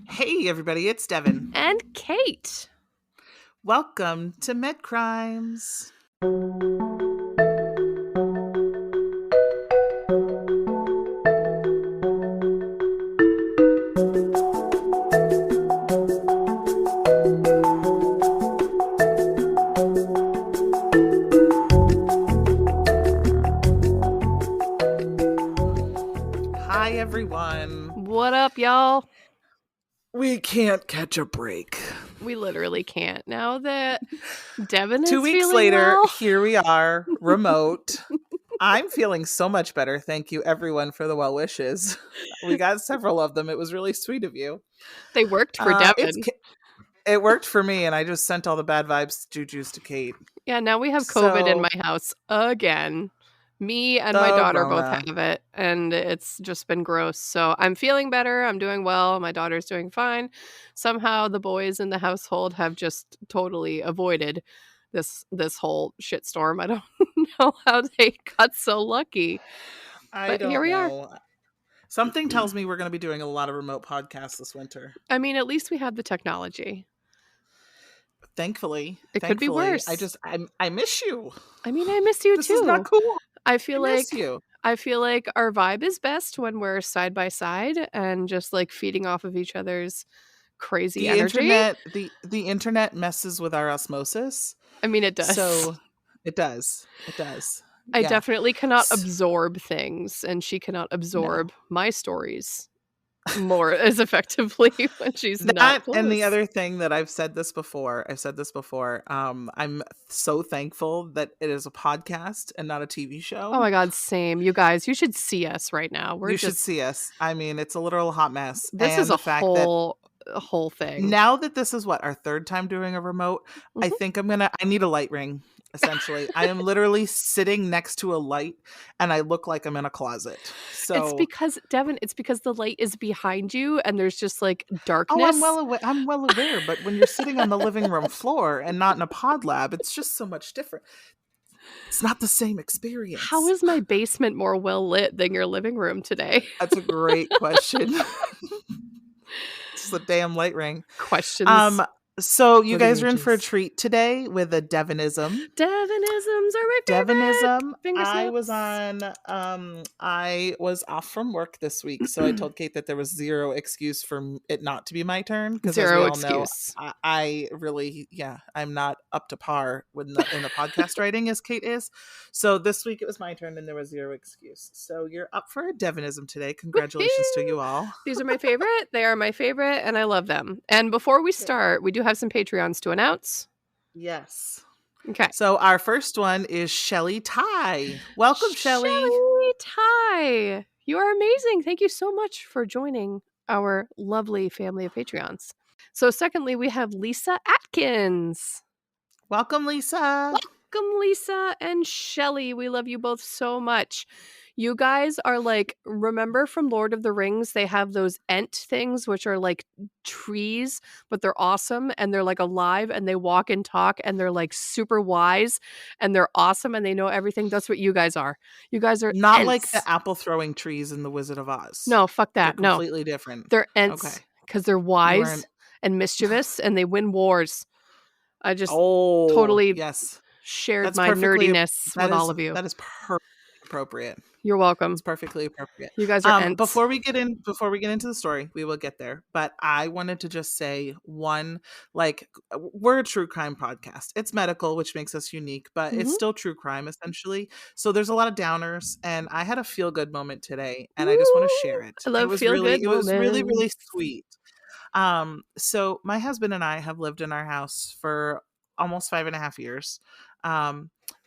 Hey, everybody, it's Devin. And Kate. Welcome to Med Crimes. Hi, everyone. What up, y'all? We can't catch a break. We literally can't. Now that Devin is 2 weeks feeling later, well. here we are, remote. I'm feeling so much better. Thank you, everyone, for the well wishes. We got several of them. It was really sweet of you. They worked for Devin. It worked for me, and I just sent all the bad vibes, jujus to Kate. Yeah, now we have COVID in my house again. Me and my daughter both have it, and it's just been gross. So I'm feeling better. I'm doing well. My daughter's doing fine. Somehow the boys in the household have just totally avoided this whole shitstorm. I don't know how they got so lucky. But here we are. Something tells me we're going to be doing a lot of remote podcasts this winter. I mean, at least we have the technology. Thankfully. Could be worse. I miss you. I mean, I miss you this too. This is not cool. I feel like miss you. I feel like our vibe is best when we're side by side and just like feeding off of each other's crazy energy. The internet messes with our osmosis. I mean, it does. So it does. I definitely cannot absorb things, and she cannot absorb my stories more as effectively when she's not close. And the other thing that I've said this before, I'm so thankful that it is a podcast and not a TV show. Oh my God, same. You guys, you should see us right now. You should see us. I mean, it's a literal hot mess. This is a whole thing. Now that this is our third time doing a remote, I think I need a light ring. Essentially, I am literally sitting next to a light and I look like I'm in a closet. So it's because, Devin, the light is behind you and there's just like darkness. Oh, I'm well aware, but when you're sitting on the living room floor and not in a pod lab, it's just so much different. It's not the same experience. How is my basement more well lit than your living room today? That's a great question. It's the damn light ring. Questions. So you guys are in for a treat today with a Devinism. Devinisms are my favorite. Devinism. I was off from work this week, so I told Kate that there was zero excuse for it not to be my turn. Because zero excuse. I really, I'm not up to par in the podcast writing as Kate is. So this week it was my turn, and there was zero excuse. So you're up for a Devinism today. Congratulations to you all. These are my favorite. They are my favorite, and I love them. And before we start, we do have some Patreons to announce. Yes. Okay. So our first one is Shelly Ty. Welcome, Shelly. Shelly Ty. You are amazing. Thank you so much for joining our lovely family of Patreons. So secondly, we have Lisa Atkins. Welcome, Lisa. Welcome, Lisa and Shelly. We love you both so much. You guys are like, remember from Lord of the Rings, they have those Ent things, which are like trees, but they're awesome and they're like alive and they walk and talk and they're like super wise and they're awesome and they know everything. That's what you guys are. You guys are not Ents. Like the apple throwing trees in the Wizard of Oz. No, fuck that. They're completely different. They're Ents because they're wise and mischievous and they win wars. I just totally shared my nerdiness with all of you. That is perfectly appropriate. You're welcome. It's perfectly appropriate. You guys are Ents. Before we get into the story, we will get there. But I wanted to just say we're a true crime podcast. It's medical, which makes us unique, but it's still true crime essentially. So there's a lot of downers, and I had a feel good moment today, and I just want to share it. I love It was really, really sweet. So my husband and I have lived in our house for almost 5.5 years.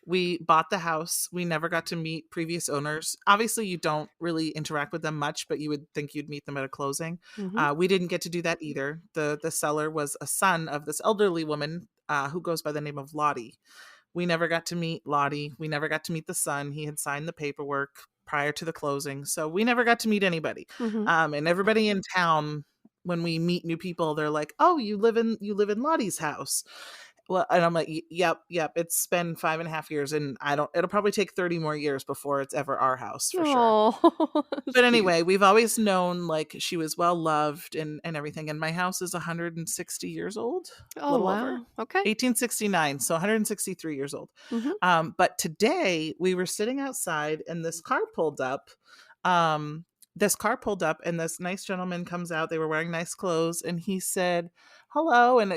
We bought the house. We never got to meet previous owners. Obviously, you don't really interact with them much, but you would think you'd meet them at a closing. We didn't get to do that either. The seller was a son of this elderly woman who goes by the name of Lottie. We never got to meet Lottie. We never got to meet the son. He had signed the paperwork prior to the closing. So we never got to meet anybody. And everybody in town, when we meet new people, they're like, "Oh, you live in Lottie's house." Well, and I'm like, Yep, yep. It's been 5.5 years, and I don't. It'll probably take 30 more years before it's ever our house for sure." Oh, that's But cute. anyway, we've always known, like, she was well loved and everything, and my house is 160 years old, a Oh, little over. wow. Okay. 1869, so 163 years old. Mhm. But today we were sitting outside and Um, this car pulled up and this nice gentleman comes out. They were wearing nice clothes and he said, "Hello." And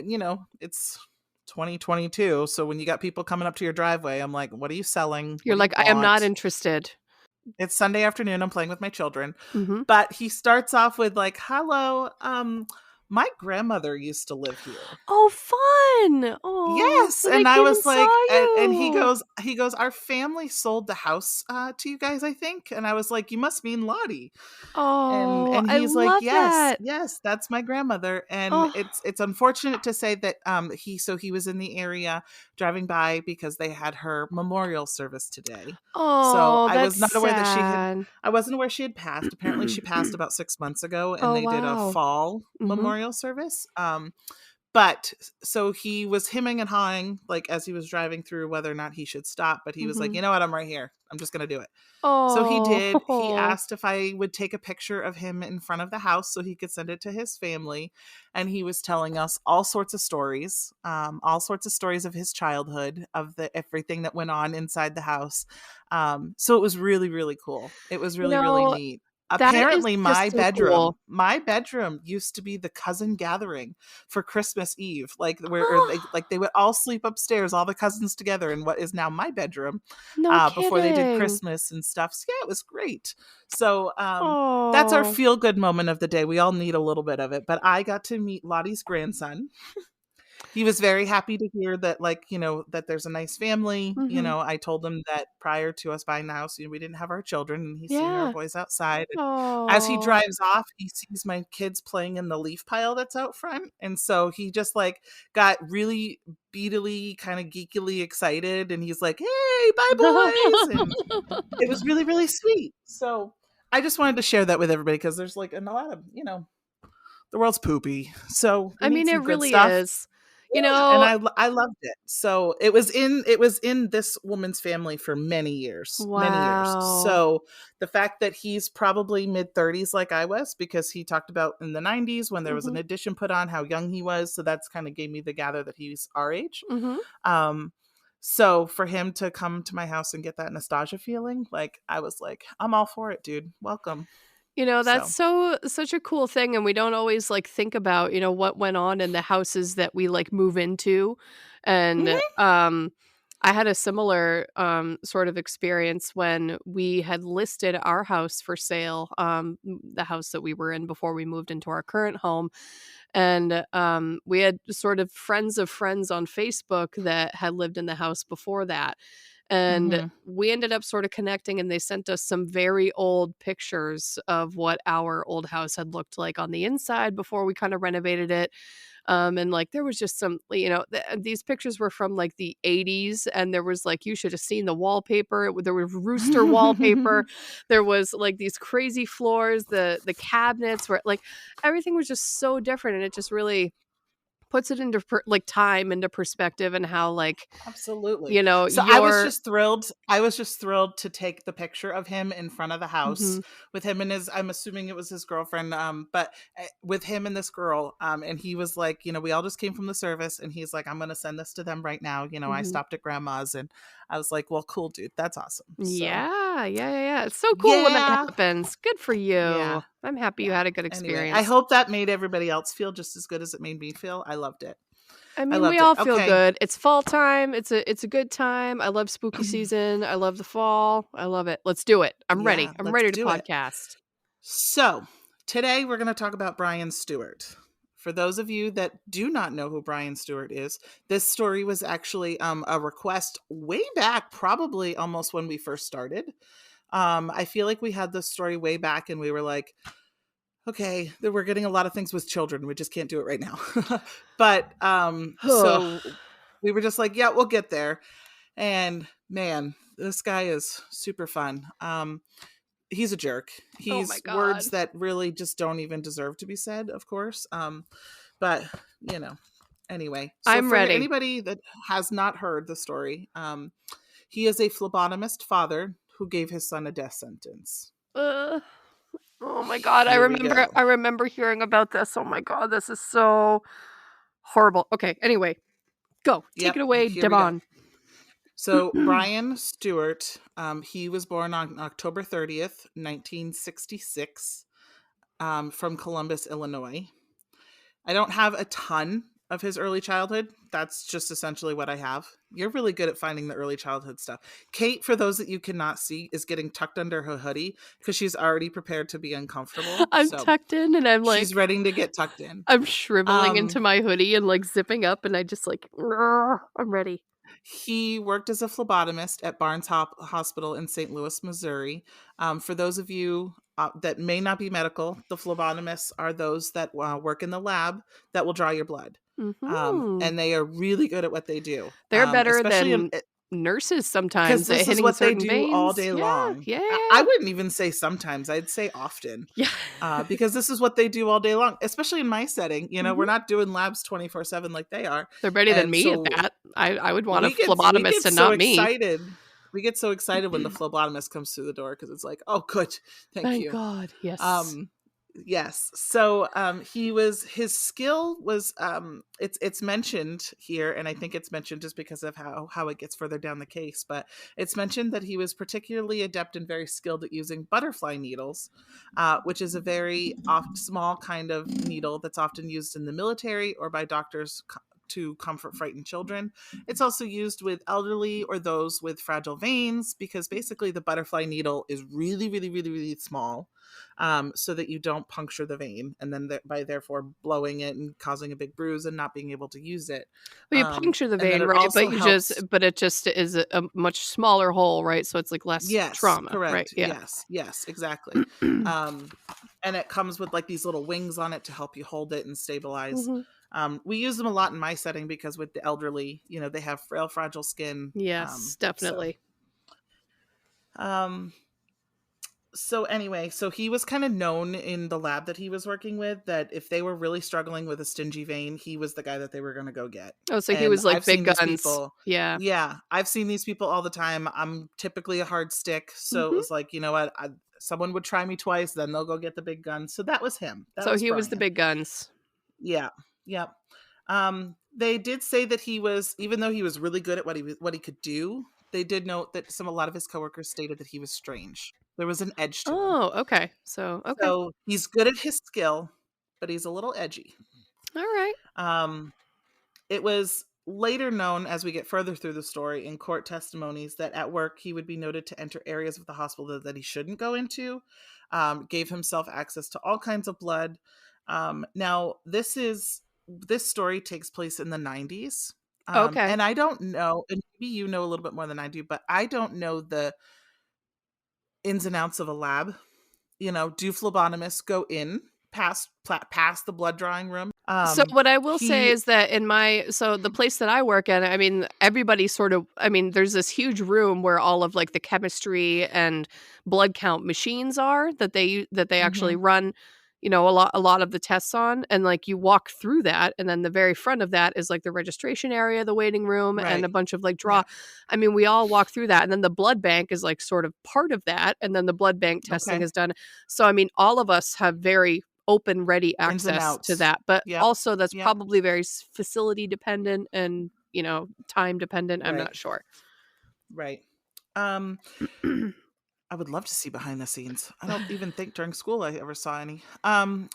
it's 2022. So when you got people coming up to your driveway, I'm like, "What are you selling? You're What do you like, "I am not want?" interested." It's Sunday afternoon. I'm playing with my children. Mhm. But he starts off with like, "Hello, my grandmother used to live here." Oh, fun. Oh, Yes, so they and I came and was saw like, and you. he goes, "Our family sold the house to you guys, I think." And I was like, "You must mean Lottie." Oh, And I he's like, love "Yes, that. yes, that's my grandmother." And Oh, it's unfortunate to say that he was in the area driving by because they had her memorial service today. So oh, I that's was not aware that sad. I wasn't aware she had passed. Apparently she passed about 6 months ago and Oh, they did a wow. fall Mhm, memorial service. But so he was hemming and hawing, like, as he was driving through whether or not he should stop, but he was like, mhm. "You know what? I'm right here. I'm just gonna do it." So he did. He Oh. asked if I would take a picture of him in front of the house so he could send it to his family. And he was telling us all sorts of stories of his childhood, of the everything that went on inside the house. So it was really, really cool. It was You really, really know, neat. that is Apparently, just so cool. my bedroom used to be the cousin gathering for Christmas Eve, like where or they would all sleep upstairs, all the cousins together in what is now my bedroom, No before they did kidding. Christmas and stuff. So yeah, it was great. So that's our Oh. feel good moment of the day. We all need a little bit of it. But I got to meet Lottie's grandson. He was very happy to hear that, like, that there's a nice family. Mhm. I told him that prior to us buying the house, we didn't have our children, and he's seen our Yeah. boys outside. And as he Oh. drives off, he sees my kids playing in the leaf pile that's out front. And so he just like got really beatily, kind of geekily excited. And he's like, "Hey, bye, boys." And it was really, really sweet. So I just wanted to share that with everybody because there's like a lot of, the world's poopy. So we I need mean, it some good really stuff. is. You Yeah, and know I loved it. So it was in this woman's family for many years, many years. Wow. So the fact that he's probably mid-30s like I was, because he talked about in the 90s when there was an Mhm, addition put on how young he was, so that's kind of gave me the gather that he's our age. mhm. Um so for him to come to my house and get that nostalgia feeling, like I was like, "I'm all for it, dude. Welcome." You know, that's So, such a cool thing, and we don't always, like, think about, what went on in the houses that we, like, move into, and, mhm, I had a similar, sort of experience when we had listed our house for sale, the house that we were in before we moved into our current home, and, we had sort of friends of friends on Facebook that had lived in the house before that, and mhm, we ended up sort of connecting, and they sent us some very old pictures of what our old house had looked like on the inside before we kinda renovated it, and, like, there was just some these pictures were from, like, the '80s, and there was, like, you should have seen the wallpaper, there was rooster wallpaper, there was, like, these crazy floors, the cabinets were like, everything was just so different, and it just really puts it into time into perspective and how, like, Absolutely. So your I was just thrilled to take the picture of him in front of the house Mhm, with him and I'm assuming it was his girlfriend, but with him and this girl. And he was like, we all just came from the service, and he's like, "I'm going to send this to them right now. I mhm. stopped at grandma's." And I was like, "Well, cool, dude. That's awesome." So, Yeah, yeah, yeah, yeah, it's so cool when that yeah, happens. Good for yeah, you. I'm happy you yeah. had a good Anyway, I experience. hope that made everybody else feel just as good as it made me feel. I loved it. I I mean, we loved it. all feel Okay. good. It's fall time. It's a good time. I love spooky season. I love the fall. I love it. Let's do it. I'm ready. Yeah, I'm let's ready to do it. podcast. So, today we're going to talk about Brryan Stewart. For those of you that do not know who Brryan Stewart is, this story was actually a request way back, probably almost when we first started. I feel like we had this story way back, and we were like, "Okay, we're getting a lot of things with children. We just can't do it right now." But Ugh. so we were just like, "Yeah, we'll get there." And man, this guy is super fun. He's a jerk. Oh my He's god. words that really just don't even deserve to be said, of course. But you know, Anyway, so I'm for ready. anybody that has not heard the story, he is a phlebotomist father who gave his son a death sentence. Ugh. Oh my god, Here we go. I remember hearing about this. Oh my god, this is so horrible. Okay, anyway, go. Take Yep, it away, here we go. Devon. So Brryan Stewart, he was born on October 30th, 1966, from Columbus, Illinois. I don't have a ton of his early childhood. That's just essentially what I have. You're really good at finding the early childhood stuff. Kate, for those that you cannot see, is getting tucked under her hoodie because she's already prepared to be uncomfortable. I'm So tucked in and I'm she's like ready to get tucked in. I'm shriveling into Um, my hoodie and like zipping up and I just like I'm ready. he worked as a phlebotomist at Barnes Hospital in St. Louis, Missouri. For those of you that may not be medical, the phlebotomists are those that work in the lab that will draw your blood. Mhm. And they are really good at what they do, They're better especially than nurses because sometimes at this is hitting what they certain do all veins. day Yeah, long. yeah, I yeah. wouldn't even say sometimes, I'd say often, Yeah. because this is what they do all day long, especially in my setting. We're Mhm. not doing labs 24/7 like they are. They're better than And me at so that. I would want a we get phlebotomist and so not me. excited. We get so excited when the phlebotomist comes through the door because it's like, oh, good, thank Thank you. God. Yes. Um, yes. So his skill was it's mentioned here, and I think it's mentioned just because of how it gets further down the case, but it's mentioned that he was particularly adept and very skilled at using butterfly needles, which is a very small kind of needle that's often used in the military or by doctors to comfort frightened children. It's also used with elderly or those with fragile veins because basically the butterfly needle is really, really, really, really small, so that you don't puncture the vein and then by therefore blowing it and causing a big bruise and not being able to use it. Well, you puncture the And then vein, it right? also helps. But it just is a much smaller hole, right? So it's like less Yes, trauma, right? correct. Yeah. Yes, exactly. Um, and it comes with like these little wings on it to help you hold it and stabilize. Mhm. We use them a lot in my setting because with the elderly, they have frail, fragile skin. Yes, So, definitely. um, so anyway, so he was kind of known in the lab that he was working with that if they were really struggling with a stingy vein, he was the guy that they were going to go get. Oh, so he And was like I've big seen these guns. people. Yeah. Yeah, I've seen these people all the time. I'm typically a hard stick, so it Mhm. was like, you know what? Someone would try me twice, then they'll go get the big gun. So that was him. That So was he was the Brryan. big guns. Yeah. Yep. They did say that he was, even though he was really good at what he could do, they did note that a lot of his coworkers stated that he was strange. There was an edge to him. Oh, okay. So, okay. So he's good at his skill, but he's a little edgy. All right. Um, it was later known as we get further through the story in court testimonies that at work he would be noted to enter areas of the hospital that he shouldn't go into, gave himself access to all kinds of blood. Now, this story takes place in the 90s. Okay. And I don't know, and maybe you know a little bit more than I do, but I don't know the ins and outs of a lab. Do phlebotomists go in past the blood drawing room? So what I will say He is that the place that I work at, I mean, everybody sort of I mean, there's this huge room where all of like the chemistry and blood count machines are that they actually Mhm, run, a lot of the tests on and like you walk through that and then the very front of that is like the registration area, the waiting room and a right. bunch of like draw. Yep. I mean, we all walk through that and then the blood bank is like sort of part of that and then the blood bank testing Okay. is done. So I mean, all of us have very open ready Ins and access to outs. that but Yep. also that's Yep. probably very facility dependent and time dependent. I'm Right. not sure. Right. Um, I would love to see behind the scenes. I don't even think during school I ever saw any.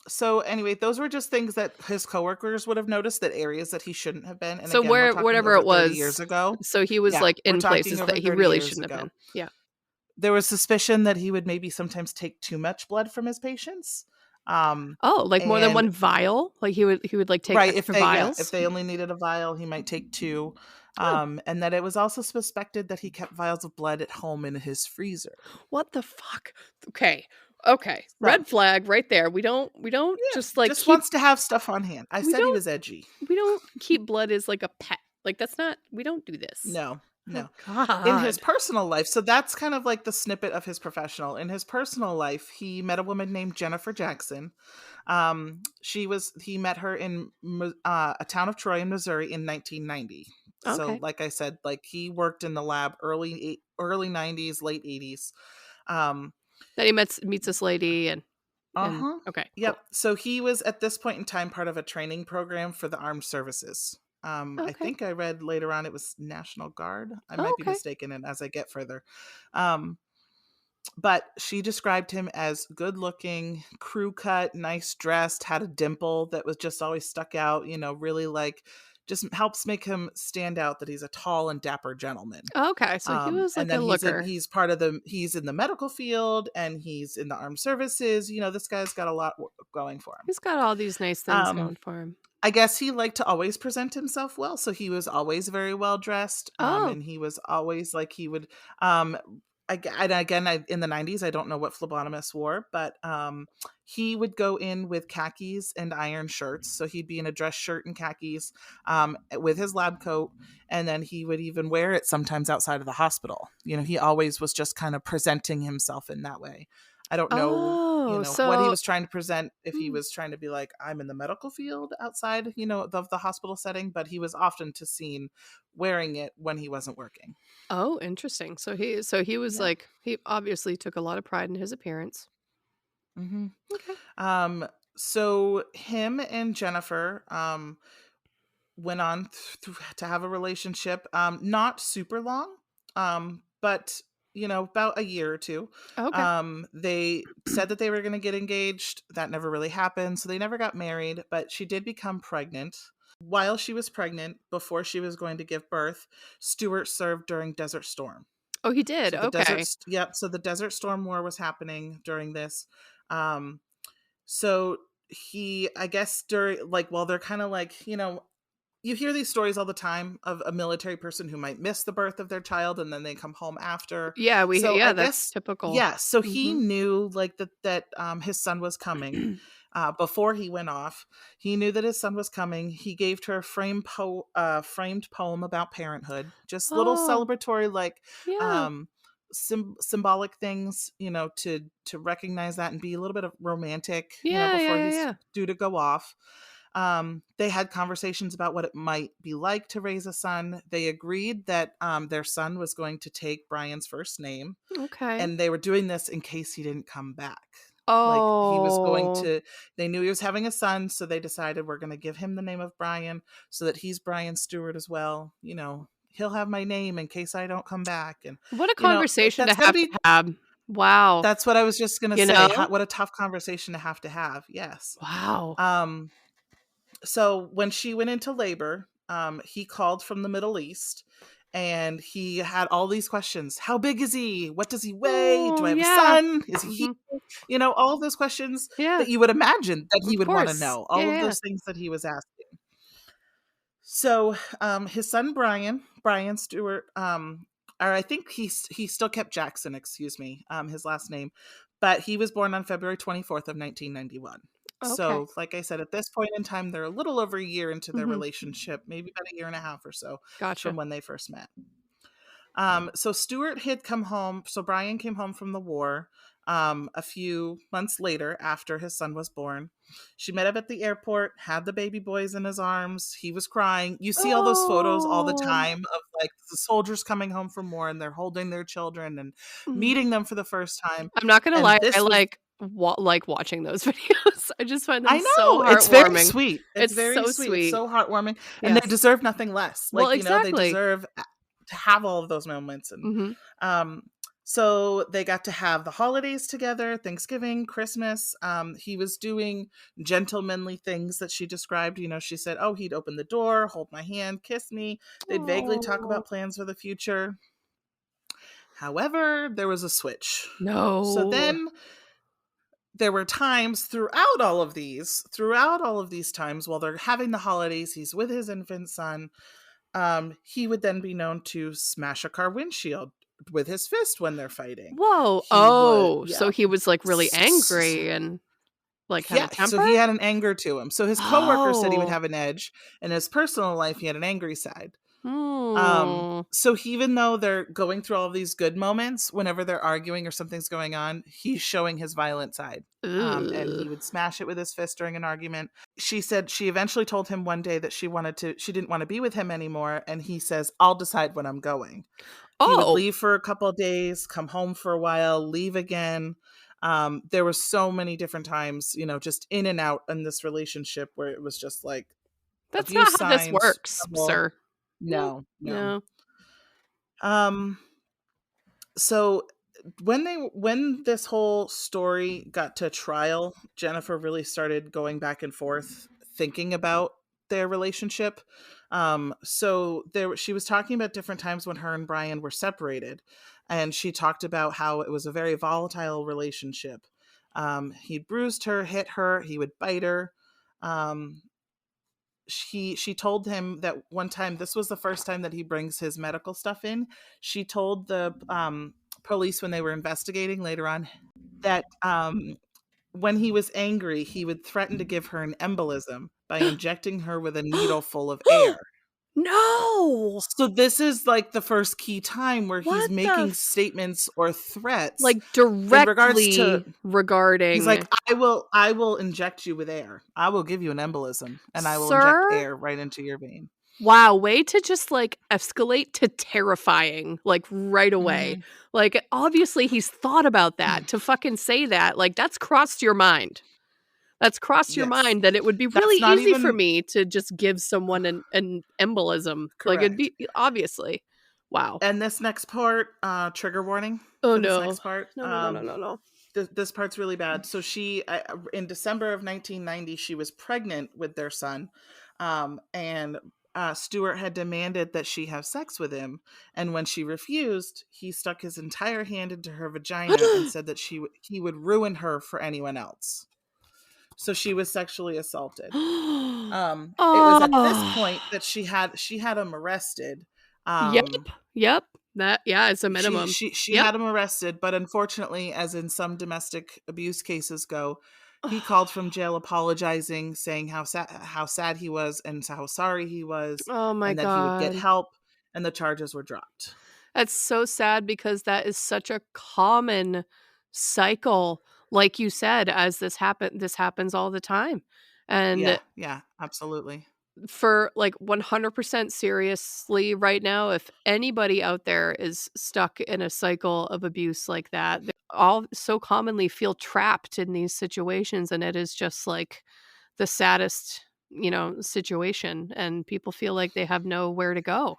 So anyway, those were just things that his coworkers would have noticed, that areas that he shouldn't have been. And So again, we're where talking whatever over it 30 years was, ago. so he was Yeah, like we're in talking places over that he 30 really years shouldn't have ago. been. Yeah. There was suspicion that he would maybe sometimes take too much blood from his patients. Oh, like more than And one vial, like he would like take right, extra if vials. they only needed a vial, he might take two. Oh, And that it was also suspected that he kept vials of blood at home in his freezer. what the fuck. Okay, okay, So red flag right there. We don't yeah, just like just keep wants to have stuff on hand. I we said he don't was edgy. we don't keep blood as like a pet. Like that's not we don't do this. No, no. Oh In his god. personal life, so that's kind of like the snippet of his professional. In his personal life, he met a woman named Jennifer Jackson. He met her in a town of Troy in Missouri in 1990. So, Okay. like I said, like he worked in the lab early 90s, late 80s. Um, Then he meets this lady and uh-huh. okay, Yep. cool. So he was at this point in time part of a training program for the armed services. I Okay. think I read later on it was National Guard. I Oh, might be okay. mistaken and as I get further. Um, but she described him as good looking, crew cut, nice dressed, had a dimple that was just always stuck out, really like just helps make him stand out that he's a tall and dapper gentleman. Okay, so he was And like a then looker. he's in the medical field and he's in the armed services. This guy's got a lot going for him. He's got all these nice things Um, going for him. I guess he liked to always present himself well, so he was always very well dressed, Oh, and he was always like he would, um, and again, in the 90s, I don't know what phlebotomists wore, but he would go in with khakis and iron shirts, so he'd be in a dress shirt and khakis, with his lab coat, and then he would even wear it sometimes outside of the hospital. He always was just kind of presenting himself in that way. I don't know, oh, what he so was trying to present, if he mm, was trying to be like, I'm in the medical field outside, of the hospital setting, but he was often to seen wearing it when he wasn't working. oh, interesting. So he was Yeah. like he obviously took a lot of pride in his appearance. hmm Okay. Um, so him and Jennifer went on to have a relationship, not super long, but about a year or two. Okay. They said that they were going to get engaged. That never really happened, so they never got married. But she did become pregnant. While she was pregnant, before she was going to give birth, Stewart served during Desert Storm. Oh, he did. So the Okay. yep. So the Desert Storm War was happening during this. Um, so I guess during, like, well, they're kind of like, you hear these stories all the time of a military person who might miss the birth of their child and then they come home after. Yeah, So I yeah, that's guess, typical. yeah. So he Mhm. knew like that his son was coming. Before he went off, he knew that his son was coming. He gave her a framed poem about parenthood, just little Oh, celebratory, like, yeah. um, symbolic things, to recognize that and be a little bit of romantic, Yeah, yeah, before yeah, he's yeah. due to go off. They had conversations about what it might be like to raise a son. They agreed that their son was going to take Brryan's first name, Okay. and they were doing this in case he didn't come back. Like he was going Oh. to, they knew he was having a son, so they decided we're going to give him the name of Brryan so that he's Brryan Stewart as well. He'll have my name in case I don't come back. And, What a conversation that's got to to be, have. Wow. that's what I was just going to You say. know? What a tough conversation to have to have. Yes. Wow. Um, so when she went into labor, he called from the Middle East and he had all these questions. How big is he? What does he weigh? Do Oh, I have a yeah. son? Is he Mhm. here? All of those questions Yeah, that you would imagine that he of would want to course. know, Yeah, all of yeah. those things that he was asking. So, his son Brryan Stewart, or I think he still kept Jackson, excuse me, his last name, but he was born on February 24th of 1991. Okay. So, like I said, at this point in time, they're a little over a year into their Mhm. relationship, maybe about a year and a half or so from Gotcha. when they first met. So Stewart had come home. So Brryan came home from the war a few months later after his son was born. She met him at the airport, had the baby boys in his arms. He was crying. You see all those photos all the Oh. time of like the soldiers coming home from war and they're holding their children and Mm. meeting them for the first time. I'm not gonna lie, And I this was, like watching those videos. I just find them I so know, it's very heartwarming. sweet. It's It's very so sweet. It's sweet. so heartwarming. And they Yes. deserve nothing less. Well, Like, they exactly. deserve to have all of those moments. And Mhm. um, so they got to have the holidays together, Thanksgiving, Christmas. He was doing gentlemanly things that she described. She said, oh, he'd open the door, hold my hand, kiss me. They'd vaguely talk Oh. about plans for the future. However, there was a switch. So No. then there were times throughout all of these times while they're having the holidays, he's with his infant son. He would then be known to smash a car windshield with his fist when they're fighting. Whoa. He would, Oh, yeah. so he was, like, really angry and, like, had a Yeah, so temper? he had an anger to him. So his coworker said he would Oh. have an edge. In his personal life, he had an angry side. Hmm. So even though they're going through all of these good moments, whenever they're arguing or something's going on, he's showing his violent side. And Ugh. he would smash it with his fist during an argument. She said she eventually told him one day that she didn't want to be with him anymore. And he says, I'll decide when I'm going. He would Oh, leave for a couple of days, come home for a while, leave again. There were so many different times, just in and out in this relationship where it was just like that's abuse not how this signs, works, trouble. sir. No, No, no. no. Um, so when this whole story got to trial, Jennifer really started going back and forth thinking about their relationship. So she was talking about different times when her and Brryan were separated, and she talked about how it was a very volatile relationship. He bruised her, hit her, he would bite her. Um, she told him that one time, this was the first time that he brings his medical stuff in. She told the police when they were investigating later on that when he was angry, he would threaten to give her an embolism by injecting her with a needle full of air. No! So this is like the first key time where he's What the making f statements or threats like, in regards to. directly He's like, regarding I will inject you with air. I will give you an embolism, and I will inject Sir? air right into your vein. Wow, way to just, like, escalate to terrifying, like, right away. Mhm. Like, obviously, he's thought about that. To fucking say that, like, that's crossed your mind. That's crossed your Yes. mind that it would be really That's not easy for even me to just give someone an embolism. Like, it'd correct. be obviously. Wow. And this next part, trigger warning Oh, for this no. next part. No, no, no, no, no, no. This part's really bad. So in December of 1990, she was pregnant with their son, and Stewart had demanded that she have sex with him. And when she refused, he stuck his entire hand into her vagina and said that he would ruin her for anyone else. So she was sexually assaulted. It was at this Oh. point that she had him arrested. Yep, Um, yep. That yeah, it's a she minimum. she she Yep. had him arrested, but unfortunately, as in some domestic abuse cases go, he called from jail apologizing, saying how sad he was and how sorry he was, Oh my and that he would get god. help, and the charges were dropped. That's so sad because that is such a common cycle, like you said, as this happens all the time. Yeah, And yeah, absolutely. for like 100% seriously right now, if anybody out there is stuck in a cycle of abuse like that, they all so commonly feel trapped in these situations, and it is just like the saddest, situation, and people feel like they have nowhere to go.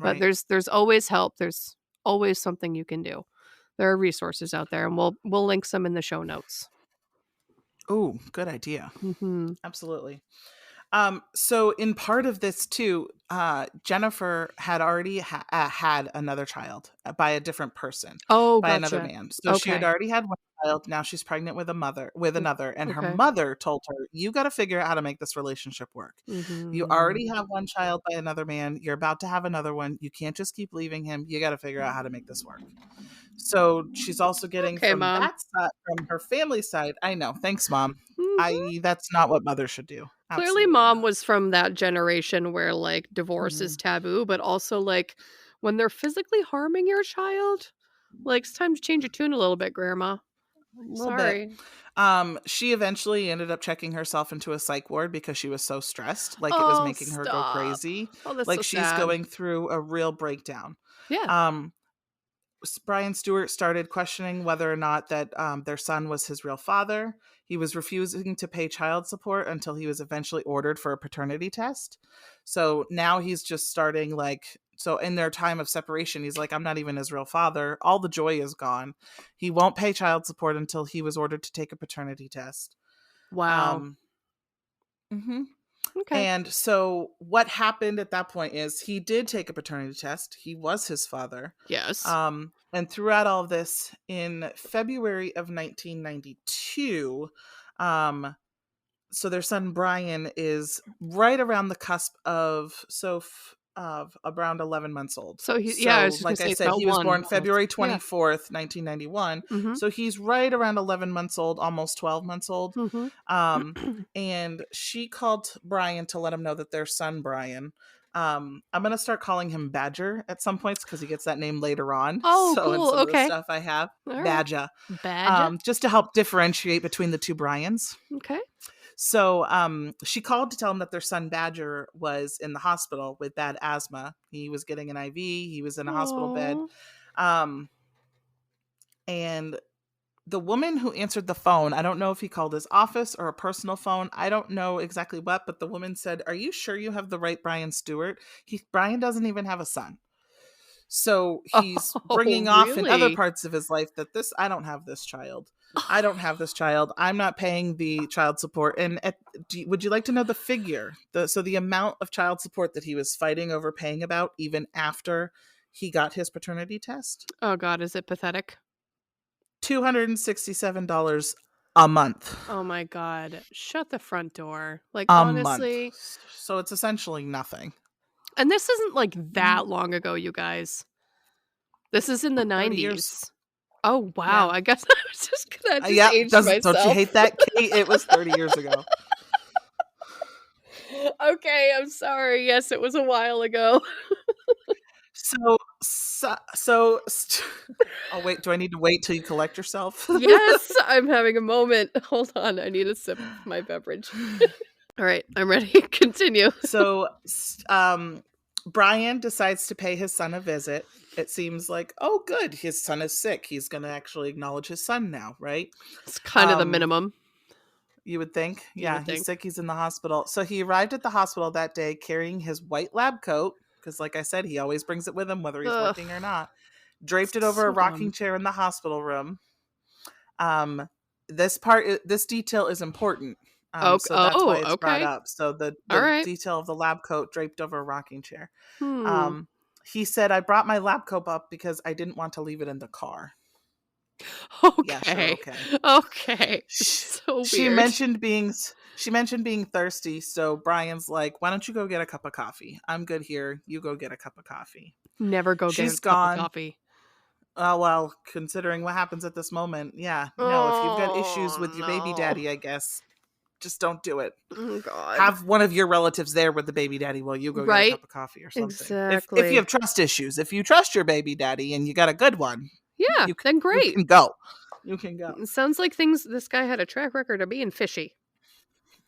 But Right. there's always help. There's always something you can do. There are resources out there, and we'll link some in the show notes. Oh, good idea. Mhm. Absolutely. So in part of this too, Jennifer had already had another child by a different person, Oh, by another gotcha. man. So she had Okay. already had one child. Now she's pregnant with Mm, another, and her okay. mother told her, "You got to figure out how to make this relationship work. You Mhm. already have one child by another man. You're about to have another one. You can't just keep leaving him. You got to figure out how to make this work." So she's also getting Okay, from mom. that side, from her family side. I know. Thanks, mom. Mhm. That's not what mothers should do. Clearly, Absolutely mom not. was from that generation where, like, divorce is Mhm. taboo, but also, like, when they're physically harming your child, like, it's time to change your tune a little bit, grandma. A little bit. Sorry. She eventually ended up checking herself into a psych ward because she was so stressed, like it was Oh, making her go stop. crazy. Oh, that's so Like she's sad. going through a real breakdown. Yeah. Um, Brian Stewart started questioning whether or not that their son was his real father. He was refusing to pay child support until he was eventually ordered for a paternity test. So now he's just starting so in their time of separation, he's like, I'm not even his real father. All the joy is gone. He won't pay child support until he was ordered to take a paternity test. Wow. Um, mhm. Okay. And so what happened at that point is he did take a paternity test. He was his father. Yes. And throughout all of this, in February of 1992, um, so their son Brryan is right around the cusp of around 11 months old. So he yeah, I was So, just gonna like I say it's said, about he was 1 born almost. February Yeah. 24th, 1991. Mhm. So he's right around 11 months old, almost 12 months old. Mhm. Um, and she called Brryan to let him know that their son Brryan I'm gonna start calling him Badger at some points because he gets that name later on. Oh, So in cool, some of the okay. stuff I have, Alright. Badger, Badger? just to help differentiate between the two Bryans. Okay. So she called to tell him that their son Badger was in the hospital with bad asthma. He was getting an IV. He was in a hospital bed. Oh. Um, and the woman who answered the phone, I don't know if he called his office or a personal phone. I don't know exactly what, but the woman said, "Are you sure you have the right Brryan Stewart? Brryan doesn't even have a son." So he's Oh, bringing off in other really? parts of his life that I don't have this child. I don't have this child. I'm not paying the child support. And would you like to know the figure? The amount of child support that he was fighting over paying about even after he got his paternity test? Oh god, is it pathetic? $267 a month. Oh my god. Shut the front door. Like, A month. honestly. So it's essentially nothing. And this isn't, like, Mm, that long ago, you guys. This is in the 30 years. 90s. Oh, wow. Yeah. I guess I was just gonna just Yep. age Don't you myself. hate that, Kate? It was 30 years ago. Okay, I'm sorry. Yes, it was a while ago. Oh wait, do I need to wait till you collect yourself? Yes, I'm having a moment. Hold on, I need a sip of my beverage. Alright, I'm ready. Continue. So, Brryan decides to pay his son a visit. It seems like, oh, good, his son is sick. He's going to actually acknowledge his son now, right? It's kind of the Um, minimum, you would think. you Yeah, would he's think. sick. He's in the hospital. So he arrived at the hospital that day carrying his white lab coat, because, like I said, he always brings it with him, whether he's Ugh, working or not. Draped it over a so rocking dumb. chair in the hospital room. Um, this detail is important. Ok So that's why oh, it's brought okay. up. So the Alright. detail of the lab coat draped over a rocking chair. Hmm. Um, he said, "I brought my lab coat up because I didn't want to leave it in the car." Yeah, sure, Okay. okay. Okay. Sh- So She weird. mentioned being thirsty, so Brian's like, "Why don't you go get a cup of coffee? I'm good here. You go get a cup of coffee." Never go get a She's cup of gone. coffee. Oh, well, considering what happens at this moment, yeah, no, if you've got issues Oh, with your baby no. daddy, I guess just don't do it. Oh, god. Have one of your relatives there with the baby daddy while you go get a Right? cup of coffee or something. If you Exactly. have trust issues, if you trust your baby daddy and you got a good one, Yeah, you then you great. can go. You can go. It sounds like this guy had a track record of being fishy.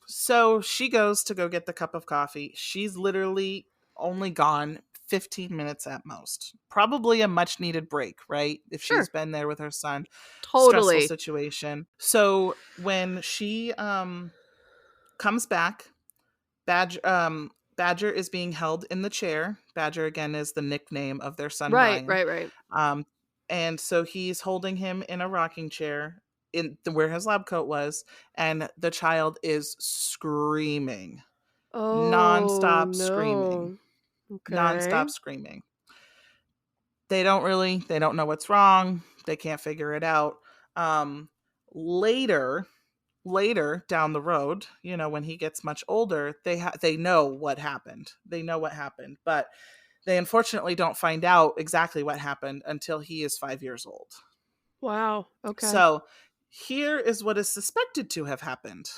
So she goes to go get the cup of coffee. She's literally only gone 15 minutes at most. Probably a much needed break, right? If she's Sure. been there with her son. Stressful Totally. situation. So when she comes back, Badger is being held in the chair. Badger again is the nickname of their son Right, Brryan. right, right. Um, and so he's holding him in a rocking chair where his lab coat was, and the child is screaming, Oh, nonstop screaming, no. Okay. nonstop screaming. They don't know what's wrong. They can't figure it out. Um, later, later down the road, when he gets much older, they know what happened. They know what happened, but they unfortunately don't find out exactly what happened until he is 5 years old. Wow. Okay. So here is what is suspected to have happened.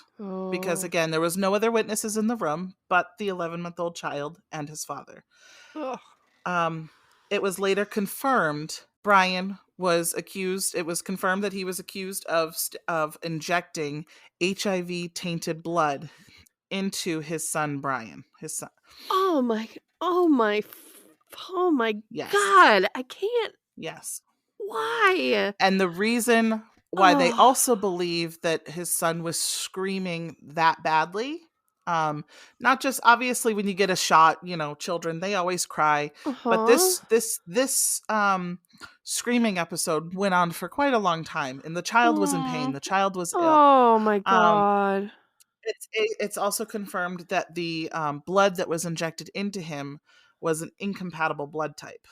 Because Oh. again, there was no other witnesses in the room but the 11-month-old child and his father. Ugh. Um, it was later confirmed Brryan was accused. It was confirmed that he was accused of injecting HIV tainted blood into his son Brryan. His son. Oh my oh my oh my Yes. god. I can't. Yes. Why? And the reason why they Oh. also believe that his son was screaming that badly, not just obviously when you get a shot, children, they always cry, but Uh-huh. this screaming episode went on for quite a long time, and the child was in pain. Oh. The child was ill. Oh my Um, god. it's also confirmed that the blood that was injected into him was an incompatible blood type.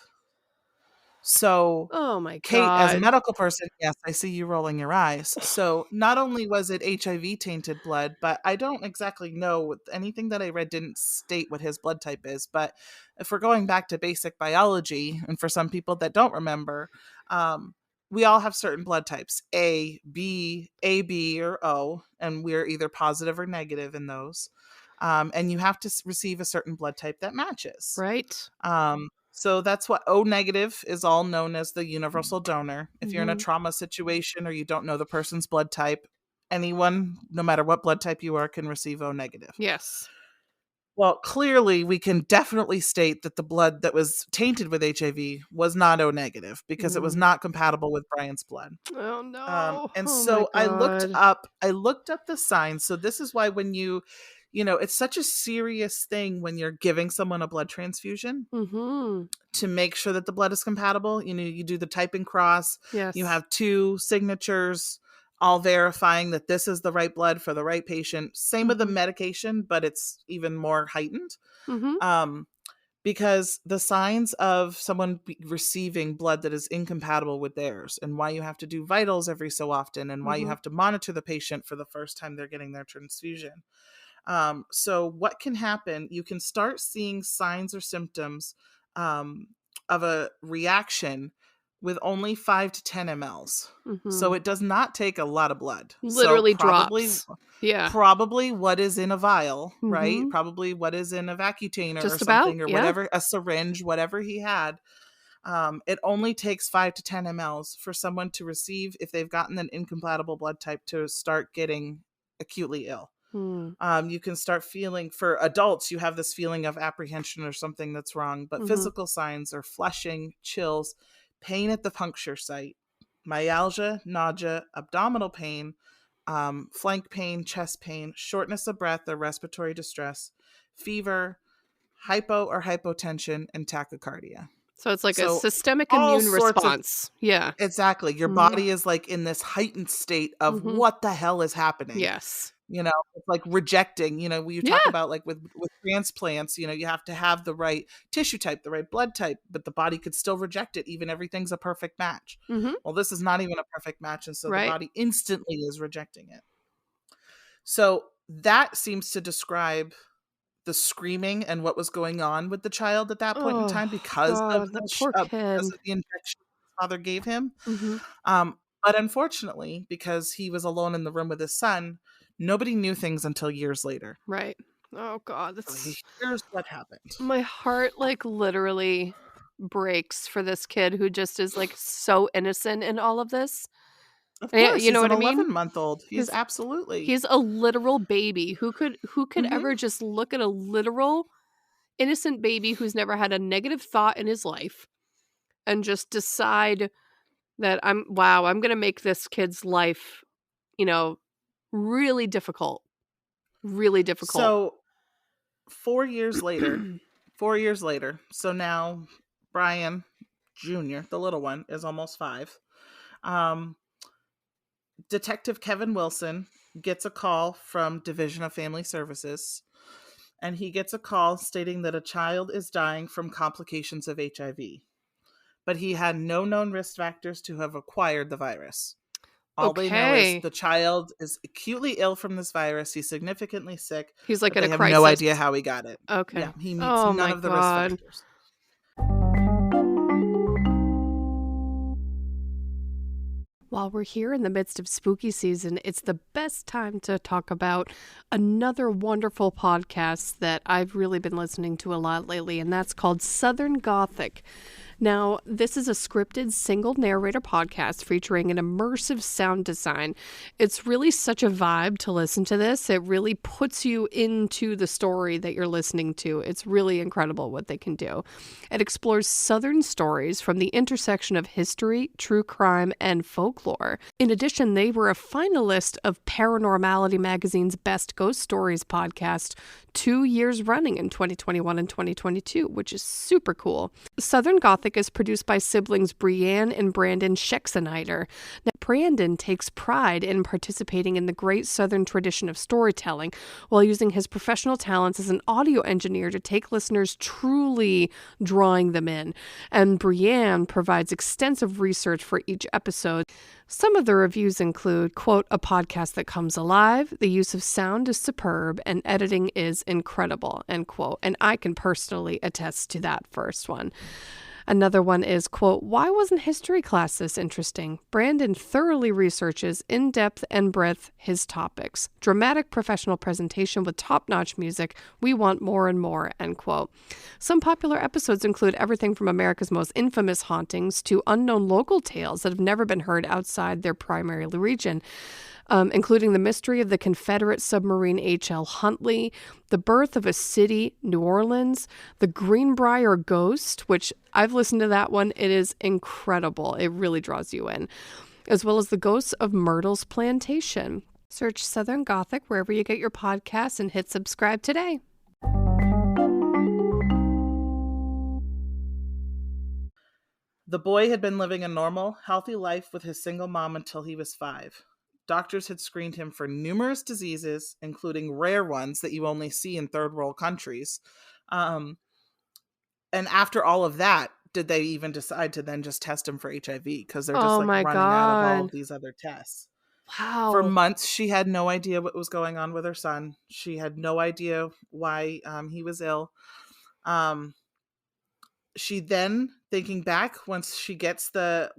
So, Oh my Kate, as a god. medical person, yes, I see you rolling your eyes. So, not only was it HIV tainted blood, but I don't exactly know. Anything that I read didn't state what his blood type is. But if we're going back to basic biology, and for some people that don't remember, we all have certain blood types: A, B, or O, and we're either positive or negative in those. and you have to receive a certain blood type that matches. Right. So that's what O negative is all known as the universal donor. If you're in a Mhm. trauma situation or you don't know the person's blood type, anyone, no matter what blood type you are, can receive O negative. Yes. Well, clearly, we can definitely state that the blood that was tainted with HIV was not O negative because it was Mm. not compatible with Brryan's blood. Oh, no. And Oh my so god. I looked up the signs. So this is why when it's such a serious thing when you're giving someone a blood transfusion Mhm. to make sure that the blood is compatible. You do the type and cross. You Yes. have 2 signatures all verifying that this is the right blood for the right patient. Same with the Mhm. medication, but it's even more heightened. Mhm. Um, because the signs of someone receiving blood that is incompatible with theirs, and why you have to do vitals every so often, and why you Mhm. have to monitor the patient for the first time they're getting their transfusion. So what can happen? You can start seeing signs or symptoms um, of a reaction with only 5 to 10 mLs. So Mhm. it does not take a lot of blood. So Literally drops. Yeah. probably what is in a vial, right? Mhm. Probably what is in a Vacutainer or Just about, something, or yeah. whatever, a syringe, whatever he had. It only takes 5 to 10 mLs for someone to receive, if they've gotten an incompatible blood type, to start getting acutely ill. Mm. You can start feeling, for adults, you have this feeling of apprehension or something that's wrong, but Mhm. physical signs are flushing, chills, pain at the puncture site, myalgia, nausea, abdominal pain, flank pain, chest pain, shortness of breath or respiratory distress, fever, hypo or hypotension, and tachycardia. So it's like a So systemic all immune sorts of response. Yeah. exactly. Your Mhm. body is like in this heightened state of Mhm. what the hell is happening. Yes. It's like rejecting, when you talk Yeah. about, like, with transplants, you have to have the right tissue type, the right blood type, but the body could still reject it, even everything's a perfect match. Mhm. Well, this is not even a perfect match, and so the Right. body instantly is rejecting it. So that seems to describe the screaming and what was going on with the child at that point in Oh time because of god, that poor because kid. of the injection his father gave him. Mhm. But unfortunately, because he was alone in the room with his son, nobody knew things until years later. Right. Oh god, So that's here's what happened. my heart, like, literally breaks for this kid who just is, like, so innocent in all of this. Of Yeah, course, you know he's what an I mean? 11-month-old. He's He's absolutely. he's a literal baby. Who could Mhm. ever just look at a literal innocent baby who's never had a negative thought in his life and just decide that I'm gonna make this kid's life, you know, really difficult. Really difficult. So 4 years later 4 years later, so now Brryan Jr., the little one, is almost 5. Um, Detective Kevin Wilson gets a call from Division of Family Services, and he gets a call stating that a child is dying from complications of HIV. But he had no known risk factors to have acquired the virus. All they know is Okay. the child is acutely ill from this virus. He's significantly sick, He's, like, but at a they have no crisis. idea how he got it. Yeah, Okay. he meets Oh none my of the risk god. factors. While we're here in the midst of spooky season, it's the best time to talk about another wonderful podcast that I've really been listening to a lot lately, and that's called Southern Gothic. Now, this is a scripted single narrator podcast featuring an immersive sound design. It's really such a vibe to listen to this. It really puts you into the story that you're listening to. It's really incredible what they can do. It explores Southern stories from the intersection of history, true crime, and folklore. In addition, they were a finalist of Paranormality Magazine's Best Ghost Stories podcast 2 years running in 2021 and 2022, which is super cool. Southern Gothic is produced by siblings Brryan and Brandon Schexenheider. Now, Brandon takes pride in participating in the great Southern tradition of storytelling while using his professional talents as an audio engineer to take listeners truly drawing them in. And Brryan provides extensive research for each episode. Some of the reviews include, quote, a podcast that comes alive, the use of sound is superb, and editing is incredible, end quote. And I can personally attest to that first one. Another one is, quote, "Why wasn't history class this interesting? Brandon thoroughly researches in depth and breadth his topics. Dramatic professional presentation with top-notch music. We want more and more," end quote. Some popular episodes include everything from America's most infamous hauntings to unknown local tales that have never been heard outside their primary region. Including the mystery of the Confederate submarine H.L. Huntley, the birth of a city, New Orleans, the Greenbrier Ghost, which I've listened to that one. It is incredible. It really draws you in, as well as the ghosts of Myrtle's Plantation. Search Southern Gothic wherever you get your podcasts and hit subscribe today. The boy had been living a normal, healthy life with his single mom until he was 5. Doctors had screened him for numerous diseases, including rare ones that you only see in third world countries. And after all of that, did they even decide to then just test him for HIV? Because they're just Oh like my running out of all God. of these other tests. For Wow. months, she had no idea what was going on with her son. She had no idea why he was ill. She then, thinking back, once she gets the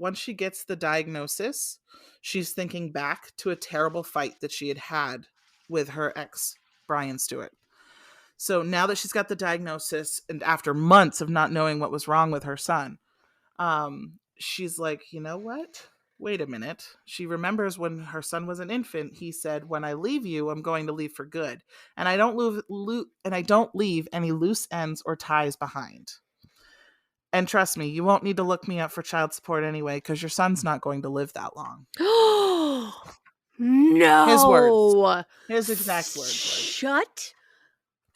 diagnosis, she's thinking back to a terrible fight that she had had with her ex, Brryan Stewart. So now that she's got the diagnosis, and after months of not knowing what was wrong with her son, she's like, you know what? Wait a minute. She remembers when her son was an infant, he said, "When I leave you, I'm going to leave for good, and I don't leave any loose ends or ties behind." And trust me, you won't need to look me up for child support anyway, because your son's not going to live that long. His words. No. His exact words.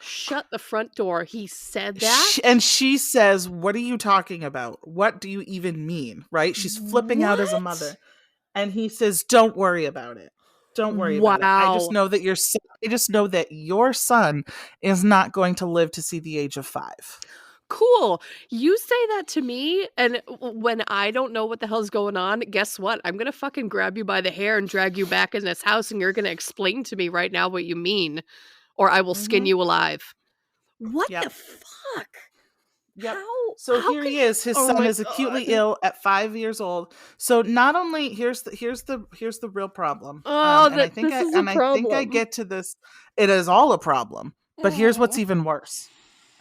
Shut the front door. He said that? And she says, "What are you talking about? What do you even mean?" Right? She's flipping out as a mother. And he says, "Don't worry about it. Don't worry about it. I just know that your son is not going to live to see the age of 5. Cool. You say that to me, and when I don't know what the hell's going on, guess what? I'm gonna fucking grab you by the hair and drag you back in this house, and you're gonna explain to me right now what you mean, or I will skin you alive. What the fuck? Yep. How Here he is. His son is acutely ill at 5 years old. So not only here's the real problem. And I think I get to this. It is all a problem. But here's what's even worse.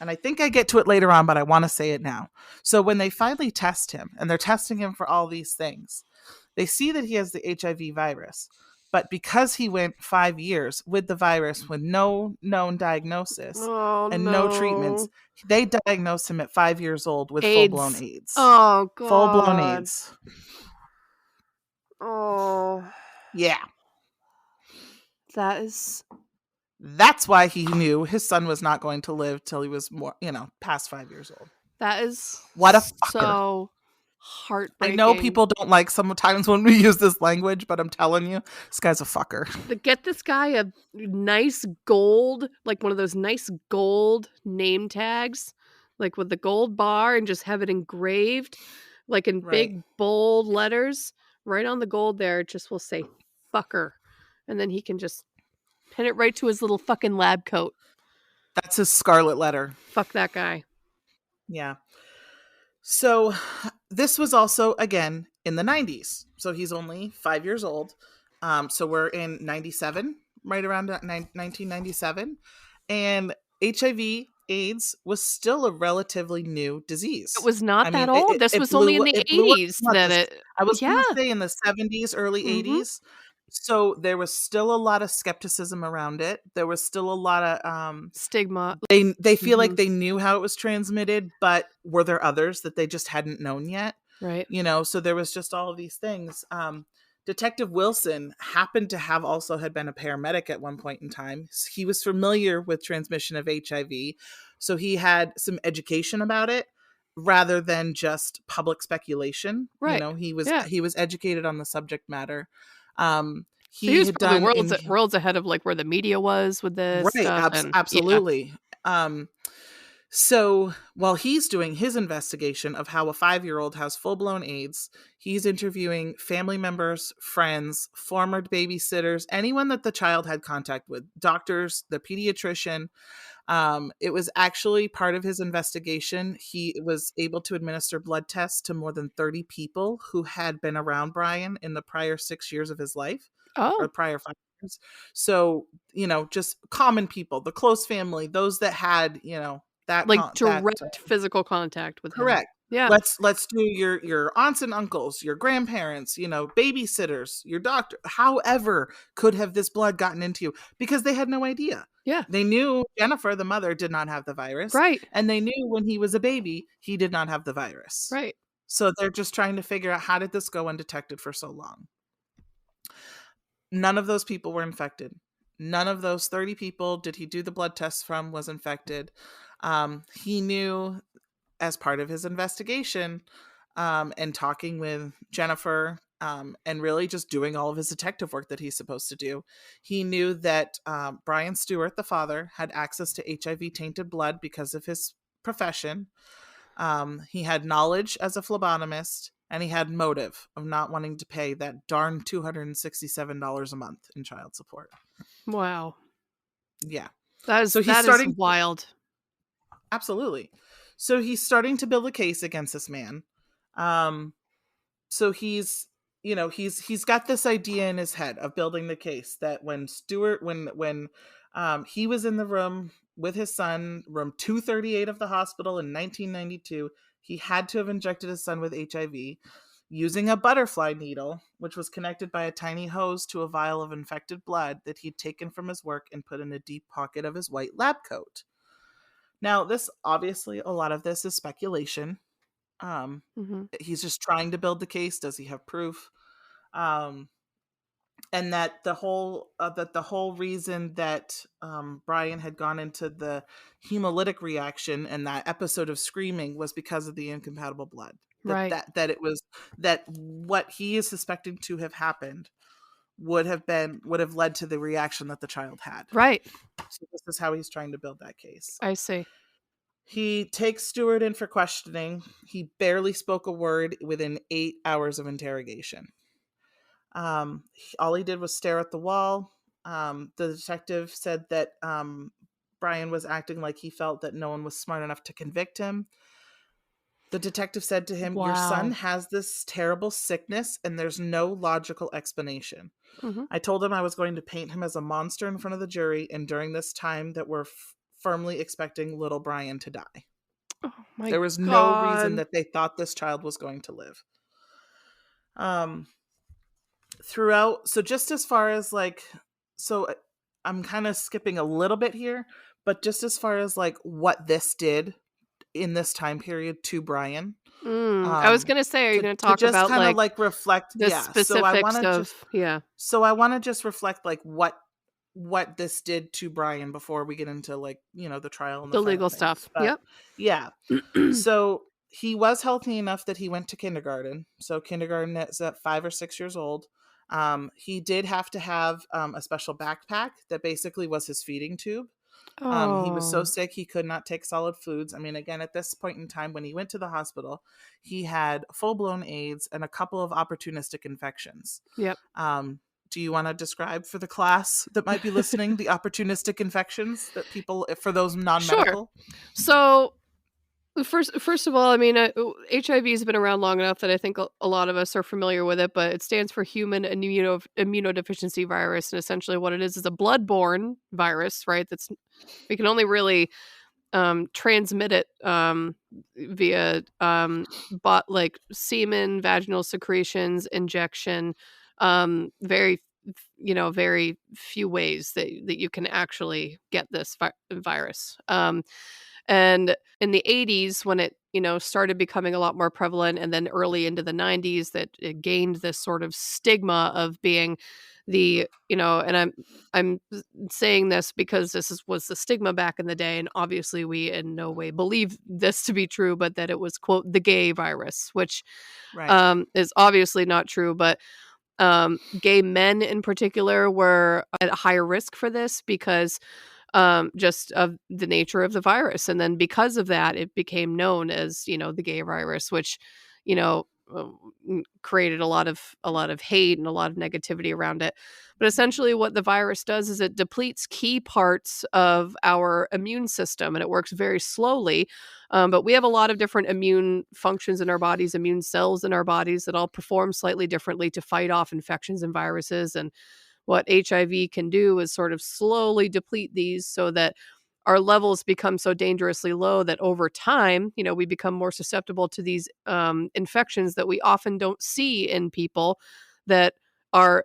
And I think I get to it later on, but I want to say it now. So when they finally test him, and they're testing him for all these things, they see that he has the HIV virus. But because he went 5 years with the virus with no known diagnosis no treatments, they diagnosed him at 5 years old with full-blown AIDS. Oh, God. Full-blown AIDS. Oh. Yeah. That's why he knew his son was not going to live till he was more, past 5 years old. That is what a fucker. So heartbreaking. I know people don't like sometimes when we use this language, but I'm telling you, this guy's a fucker. Get this guy a nice gold, like one of those nice gold name tags, like with the gold bar, and just have it engraved, like in big, bold letters. Right on the gold there, it just will say fucker. And then he can just pin it right to his little fucking lab coat. That's his scarlet letter. Fuck that guy. Yeah. So this was also, again, in the 90s. So he's only 5 years old. So we're in 97, right around 1997. And HIV AIDS was still a relatively new disease. It was not that old. This was only in the 80s that it... I was going to say in the 70s, early 80s. So there was still a lot of skepticism around it. There was still a lot of stigma. They feel like they knew how it was transmitted, but were there others that they just hadn't known yet? Right. So there was just all of these things. Detective Wilson happened to had been a paramedic at one point in time. He was familiar with transmission of HIV, so he had some education about it rather than just public speculation. Right. He was educated on the subject matter. He was probably worlds ahead of like where the media was with this stuff. Absolutely. So while he's doing his investigation of how a 5-year-old has full-blown AIDS, he's interviewing family members, friends, former babysitters, anyone that the child had contact with, doctors, the pediatrician. It was actually part of his investigation. He was able to administer blood tests to more than 30 people who had been around Brryan in the prior 6 years of his life, or Oh, prior 5 years. So, just common people, the close family, those that had, like direct physical contact with him. correct. Yeah. Let's do your aunts and uncles, your grandparents, babysitters, your doctor. However, could have this blood gotten into you? Because they had no idea. Yeah. They knew Jennifer, the mother, did not have the virus, Right. and they knew when he was a baby, he did not have the virus. Right. So they're just trying to figure out, how did this go undetected for so long? None of those people were infected. None of those 30 people did he do the blood tests from was infected. He knew, as part of his investigation, and talking with Jennifer, and really just doing all of his detective work that he's supposed to do, he knew that Brryan Stewart, the father, had access to HIV tainted blood because of his profession. He had knowledge as a phlebotomist, and he had motive of not wanting to pay that darn $267 a month in child support. Wow. Yeah. That is So he's that is starting. wild. Absolutely. So he's starting to build a case against this man. So he's got this idea in his head of building the case that when Stewart, when he was in the room with his son, room 238 of the hospital in 1992, he had to have injected his son with HIV using a butterfly needle, which was connected by a tiny hose to a vial of infected blood that he'd taken from his work and put in a deep pocket of his white lab coat. Now, this obviously, a lot of this is speculation. Mhm. He's just trying to build the case. Does he have proof? And that the whole reason that Brryan had gone into the hemolytic reaction and that episode of screaming was because of the incompatible blood. That Right. that that it was that what he is suspecting to have happened would have led to the reaction that the child had. Right. So this is how he's trying to build that case. I see. He takes Stewart in for questioning. He barely spoke a word within 8 hours of interrogation. All he did was stare at the wall. The detective said that Brryan was acting like he felt that no one was smart enough to convict him. The detective said to him, "Your son Wow. has this terrible sickness, and there's no logical explanation. Mhm. I told him I was going to paint him as a monster in front of the jury, and during this time that we're firmly expecting little Brryan to die. Oh my There was no reason god. that they thought this child was going to live." Um, Throughout, so just as far as I'm kind of skipping a little bit here, but just as far as what this did in this time period to Brryan, I was gonna say, are you to gonna to talk just about, kind of like, reflect, the yeah. So I want specifics to just of yeah, so I want to just reflect what this did to Brryan before we get into the trial and the the final legal things. stuff. But Yep. yeah, so he was healthy enough that he went to kindergarten. So kindergarten is at 5 or 6 years old. He did have to have a special backpack that basically was his feeding tube. He was so Oh. sick he could not take solid foods. I mean, again, at this point in time, when he went to the hospital, he had full blown AIDS and a couple of opportunistic infections. Yep. Do you want to describe for the class that might be listening the opportunistic infections that people, for those non Sure. medical? So, first of all, I mean, HIV has been around long enough that I think a lot of us are familiar with it, but it stands for human immunodeficiency virus, and essentially what it is a blood-borne virus, right? That's we can only really transmit it via like semen, vaginal secretions, injection, very very few ways that you can actually get this virus. And in the 80s, when it started becoming a lot more prevalent, and then early into the 90s, that it gained this sort of stigma of being and I'm saying this because was the stigma back in the day, and obviously we in no way believe this to be true, but that it was, quote, the gay virus, which Right. is obviously not true. But gay men in particular were at a higher risk for this because just of the nature of the virus. And then because of that, it became known as, the gay virus, which, you know, created a lot of hate and a lot of negativity around it. But essentially what the virus does is it depletes key parts of our immune system, and it works very slowly. But we have a lot of different immune functions in our bodies, immune cells in our bodies that all perform slightly differently to fight off infections and viruses. And what HIV can do is sort of slowly deplete these so that our levels become so dangerously low that over time, we become more susceptible to these infections that we often don't see in people that are,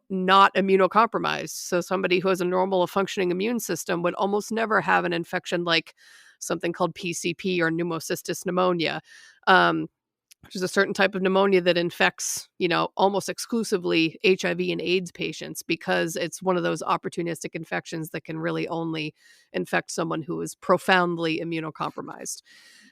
not immunocompromised. So somebody who has a normal functioning immune system would almost never have an infection like something called PCP or pneumocystis pneumonia. Which is a certain type of pneumonia that infects, almost exclusively HIV and AIDS patients, because it's one of those opportunistic infections that can really only infect someone who is profoundly immunocompromised.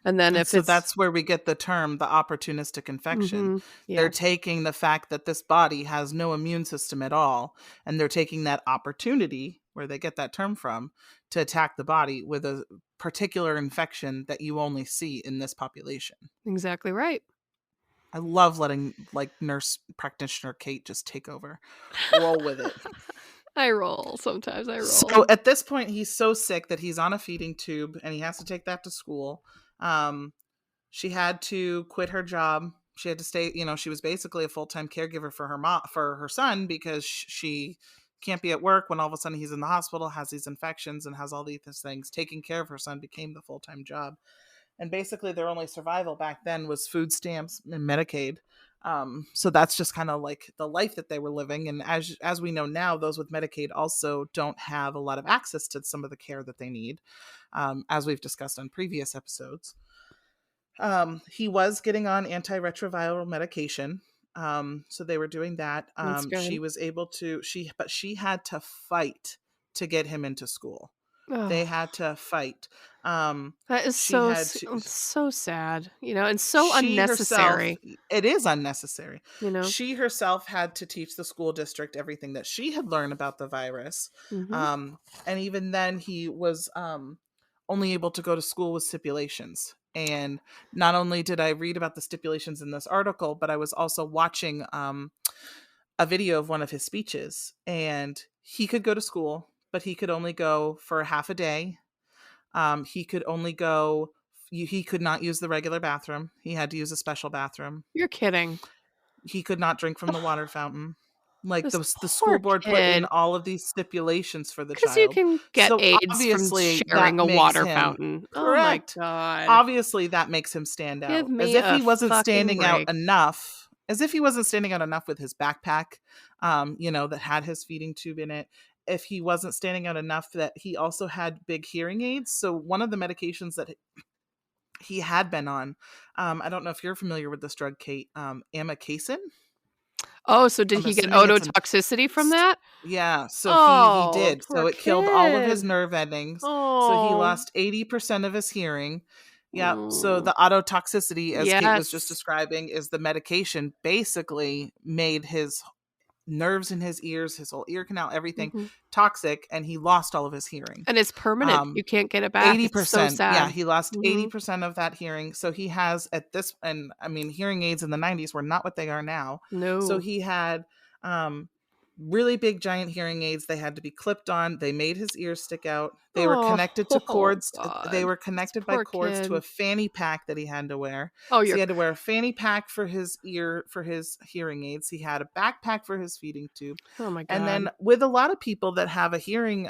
And then And if so it's that's where we get the term, the opportunistic infection. They're yeah, taking the fact that this body has no immune system at all, and they're taking that opportunity, where they get that term from, to attack the body with a particular infection that you only see in this population. exactly right. I love letting like nurse practitioner Kate just take over. Roll with it. I roll. Sometimes I So roll. at this point, he's so sick that he's on a feeding tube and he has to take that to school. Um, she had to quit her job. She had to stay, she was basically a full-time caregiver for her mom, for her son, because she can't be at work when all of a sudden he's in the hospital, has these infections and has all these things. Taking care of her son became the full-time job. And basically their only survival back then was food stamps and Medicaid. So that's just kind of like the life that they were living. And as we know now, those with Medicaid also don't have a lot of access to some of the care that they need, as we've discussed on previous episodes. He was getting on antiretroviral medication. So they were doing that. That's She good. was able to, but she had to fight to get him into school. They Oh, had to fight. Um, that is she had to, so sad, and so she herself, unnecessary. it is unnecessary. You know. She herself had to teach the school district everything that she had learned about the virus. Hmm. And even then he was only able to go to school with stipulations. And not only did I read about the stipulations in this article, but I was also watching a video of one of his speeches. And he could go to school, but he could only go for half a day. He could only go, he could not use the regular bathroom. He had to use a special bathroom. You're kidding. He could not drink from the water fountain. Like This the school poor board put in kid. all of these stipulations for the 'Cause you child. can get So AIDS from obviously sharing that a makes water him fountain. Oh my correct. god. Obviously that makes him stand Give out. As me if a he wasn't fucking standing out break. enough. As if he wasn't standing out enough with his backpack, that had his feeding tube in it. If he wasn't standing out enough that he also had big hearing aids. So one of the medications that he had been on, I don't know if you're familiar with this drug, Kate, amikacin. Oh, so did I'm he get assuming it's an ototoxicity from that? yeah, so he Oh, did. poor So it killed all of his kid. nerve endings. So he Oh. lost 80% of his hearing. Yep. So Mm. the ototoxicity, as Kate was just Yes. describing, is the medication basically made his nerves in his ears, his whole ear canal, everything Mhm. toxic, and he lost all of his hearing. And it's permanent. Um, You can't get it back. It's so 80%. Yeah, sad. he lost Mhm. 80% of that hearing. So he has at this, and I mean, hearing aids in the 90s were not what they are now. So No. he had um, really big, giant hearing aids. They had to be clipped on. They made his ears stick out. They were Oh, connected to cords. They god. were This connected by poor cords to a kid. fanny pack that he had to wear. Oh, So he you're had to wear a fanny pack for his hearing aids. He had a backpack for his feeding tube. oh my And then god. with a lot of people that have a hearing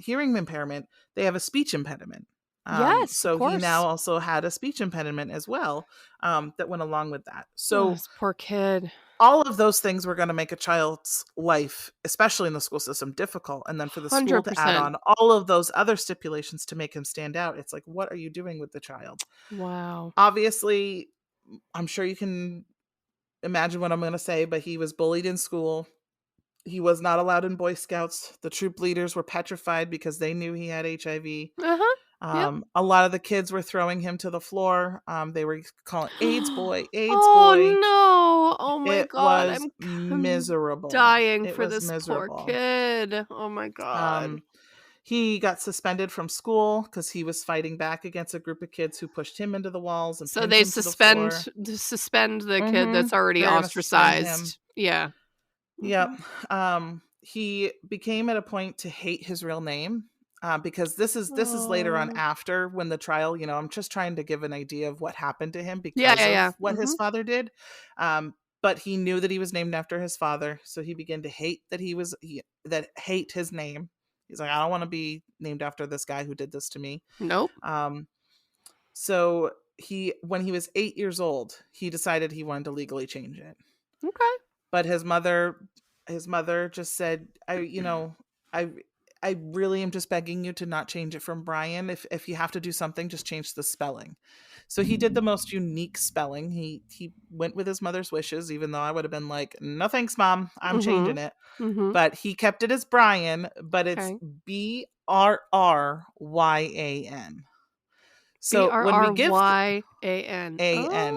impairment, they have a speech impediment. Yes, of So he now course. also had a speech impediment as well, that went along with that. Oh, So this poor kid. all of those things were going to make a child's life, especially in the school system, difficult. And then for the school to add 100%. on all of those other stipulations to make him stand out, it's like, what are you doing with the child? Wow. Obviously, I'm sure you can imagine what I'm going to say, but he was bullied in school. He was not allowed in Boy Scouts. The troop leaders were petrified because they knew he had HIV. Uh-huh. Yep. A lot of the kids were throwing him to the floor. They were calling AIDS boy, AIDS Oh, boy. no. Oh my It god. was I'm miserable. dying It for was this poor miserable. kid. Oh my god. Um, He got suspended from school because he was fighting back against a group of kids who pushed him into the walls and So pinned they him to the floor. suspend the kid that's Mhm. already They're gonna suspend him. ostracized. Yeah. Yep. Okay. He became at a point to hate his real name, because this is later on Oh. after when the trial. I'm just trying to give an idea of what happened to him Yeah, because yeah, of yeah. what his Mhm. father did. But he knew that he was named after his father, so he began to hate that hate his name. He's like, I don't want to be named after this guy who did this to me. Nope. Um, so when he was 8 years old, he decided he wanted to legally change it. Okay. But his mother just said, I I really am just begging you to not change it from Brryan. If you have to do something, just change the spelling. So he did the most unique spelling. He went with his mother's wishes, even though I would have been like, no thanks, mom. I'm changing Mhm. it. Mhm. But he kept it as Brryan, but it's Okay. Brryan. So when we give Brryan. A-N,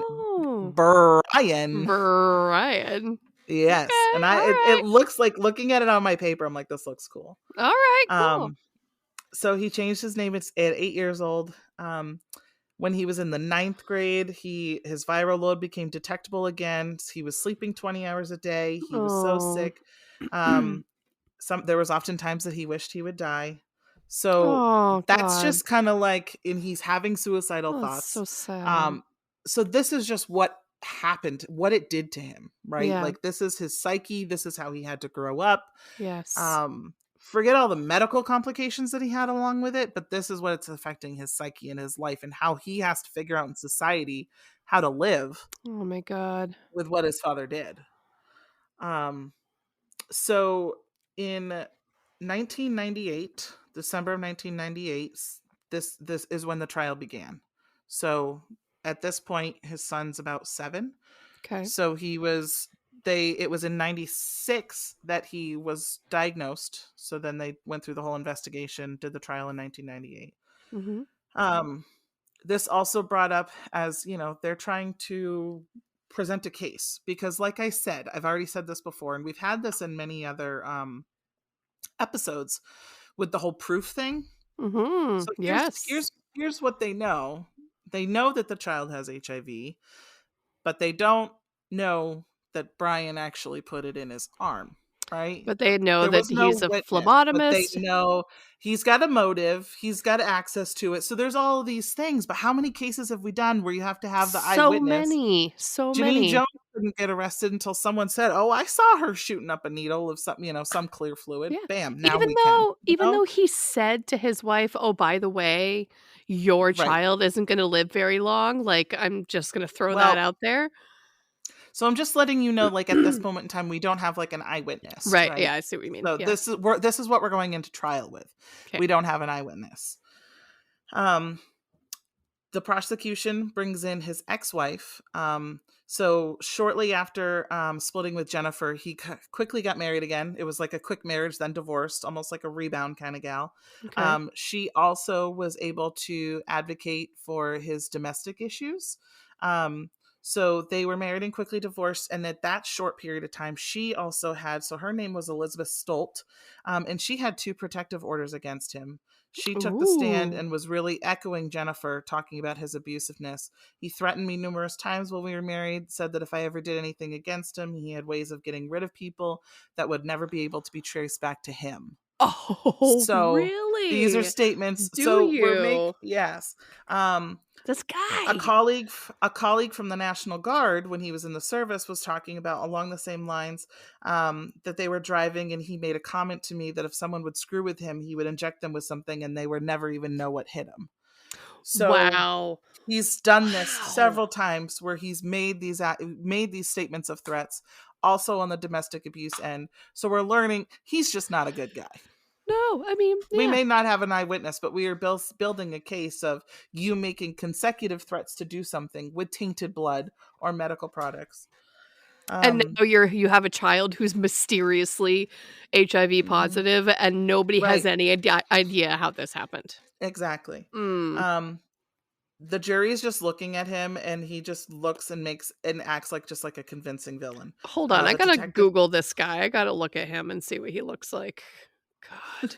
Oh. Brryan. Brryan. Yes, Okay, and it alright. looks like looking at it on my paper, I'm like, "This looks cool." Alright, cool. Um, so he changed his name at 8 years old. When he was in the ninth grade, his viral load became detectable again. He was sleeping 20 hours a day. He was so Oh. sick. Um, there was often times that he wished he would die. So Oh, that's god. just kinda like and he's having suicidal Oh, that's thoughts. so sad. Um, so this is just what happened, what it did to him, right? Yeah. Like, this is his psyche, this is how he had to grow up. Yes. Forget all the medical complications that he had along with it, but this is what it's affecting his psyche and his life and how he has to figure out in society how to live Oh my god. with what his father did. Um, so in 1998, December of 1998, this is when the trial began. So at this point, his son's about 7. Okay. So it was in 96 that he was diagnosed. So then they went through the whole investigation, did the trial in 1998. Mhm. Um, this also brought up as, they're trying to present a case because like I said, I've already said this before and we've had this in many other episodes with the whole proof thing. Mhm. So Yes. here's what they know. They know that the child has HIV, but they don't know that Brryan actually put it in his arm, right? But they know There that was no he's a witness, but they phlebotomist. know he's got a motive, he's got access to it. So there's all of these things, but how many cases have we done where you have to have the So eyewitness? many, so Janine many. Jones didn't get arrested until someone said, "Oh, I saw her shooting up a needle of some clear fluid." Yeah. Bam, now Even we can, though even though he said to his wife, "Oh, by the way, your Right. child isn't gonna live very long," like, I'm just gonna throw that Well, out there. so I'm just letting you know, like, at this moment in time, we don't have, like, an eyewitness, Right, yeah, right? I see what you mean, So yeah. this is what we're going into trial with. Okay. We don't have an eyewitness. Um, the prosecution brings in his ex-wife. So shortly after splitting with Jennifer, he quickly got married again. It was like a quick marriage, then divorced, almost like a rebound kind of gal. Okay. She also was able to advocate for his domestic issues. Um, so they were married and quickly divorced. And at that short period of time, she also had, so her name was Elizabeth Stolt, and she had 2 protective orders against him. She took the stand Ooh. and was really echoing Jennifer, talking about his abusiveness. He threatened me numerous times while we were married, said that if I ever did anything against him, he had ways of getting rid of people that would never be able to be traced back to him. Oh, So these are really? statements. Do So you? yes. Um, This a guy. colleague a colleague from the National Guard when he was in the service was talking about along the same lines, that they were driving and he made a comment to me that if someone would screw with him, he would inject them with something and they would never even know what hit him. So Wow. he's done this Wow. several times where he's made these statements of threats, also on the domestic abuse end. So we're learning he's just not a good guy. No, I mean, We yeah. may not have an eyewitness, but we are building a case of you making consecutive threats to do something with tainted blood or medical products. And Um, now you have a child who's mysteriously HIV mhm, positive, and nobody has right, any idea how this happened. exactly. Mm. Um, the jury is just looking at him, and he just looks and makes and acts like just like a convincing villain. Hold on, I The gotta detective, Google this guy. I gotta look at him and see what he looks like. God.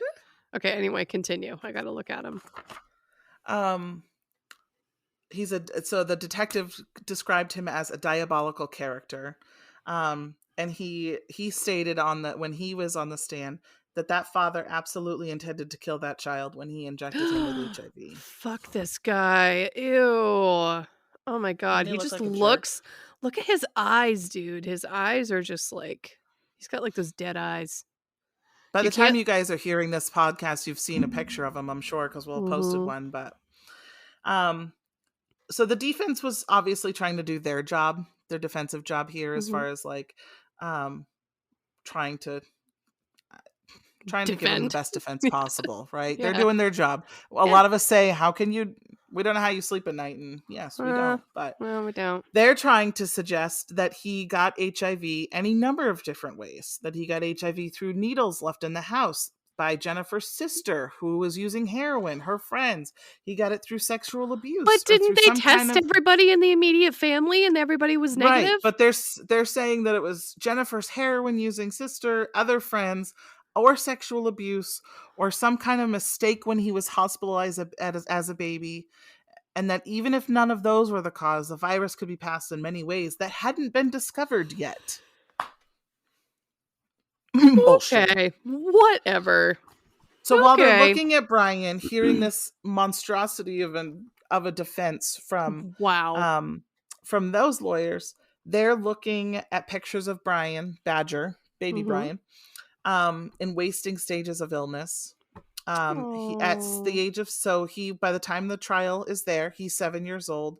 Okay, anyway, continue. I gotta look at him. Um, so the detective described him as a diabolical character. And he stated on that when he was on the stand that father absolutely intended to kill that child when he injected him with HIV. Fuck this guy. Ew. Oh my god, Doesn't he he look just like a jerk? look at his eyes, dude. His eyes are just like he's got like those dead eyes. By You the time can't you guys are hearing this podcast, you've seen a picture of him, I'm sure, because we'll posted Mhm. one. But um, so the defense was obviously trying to do their job, their defensive job here, as Mhm. far as like um, trying to give him the Defend. best defense possible, right? They're Yeah. doing their job. A Yeah. lot of us say, "How can you? We don't know how you sleep at night," and yes, we Uh, don't. But well, we don't. they're trying to suggest that he got HIV any number of different ways. That he got HIV through needles left in the house by Jennifer's sister, who was using heroin, her friends. He got it through sexual abuse But or through didn't they some kind test of everybody in the immediate family and everybody was right. negative? But they're saying that it was Jennifer's heroin using sister, other friends, or sexual abuse, or some kind of mistake when he was hospitalized as a baby, and that even if none of those were the cause, the virus could be passed in many ways that hadn't been discovered yet. Bullshit. Okay. Whatever. So while they're Okay. looking at Brryan, hearing this monstrosity of a defense Wow. from those lawyers, they're looking at pictures of Brryan, Badger, baby Mhm. Brryan, in wasting stages of illness. He at the Oh. age of so he by the time the trial is there, he's 7 years old.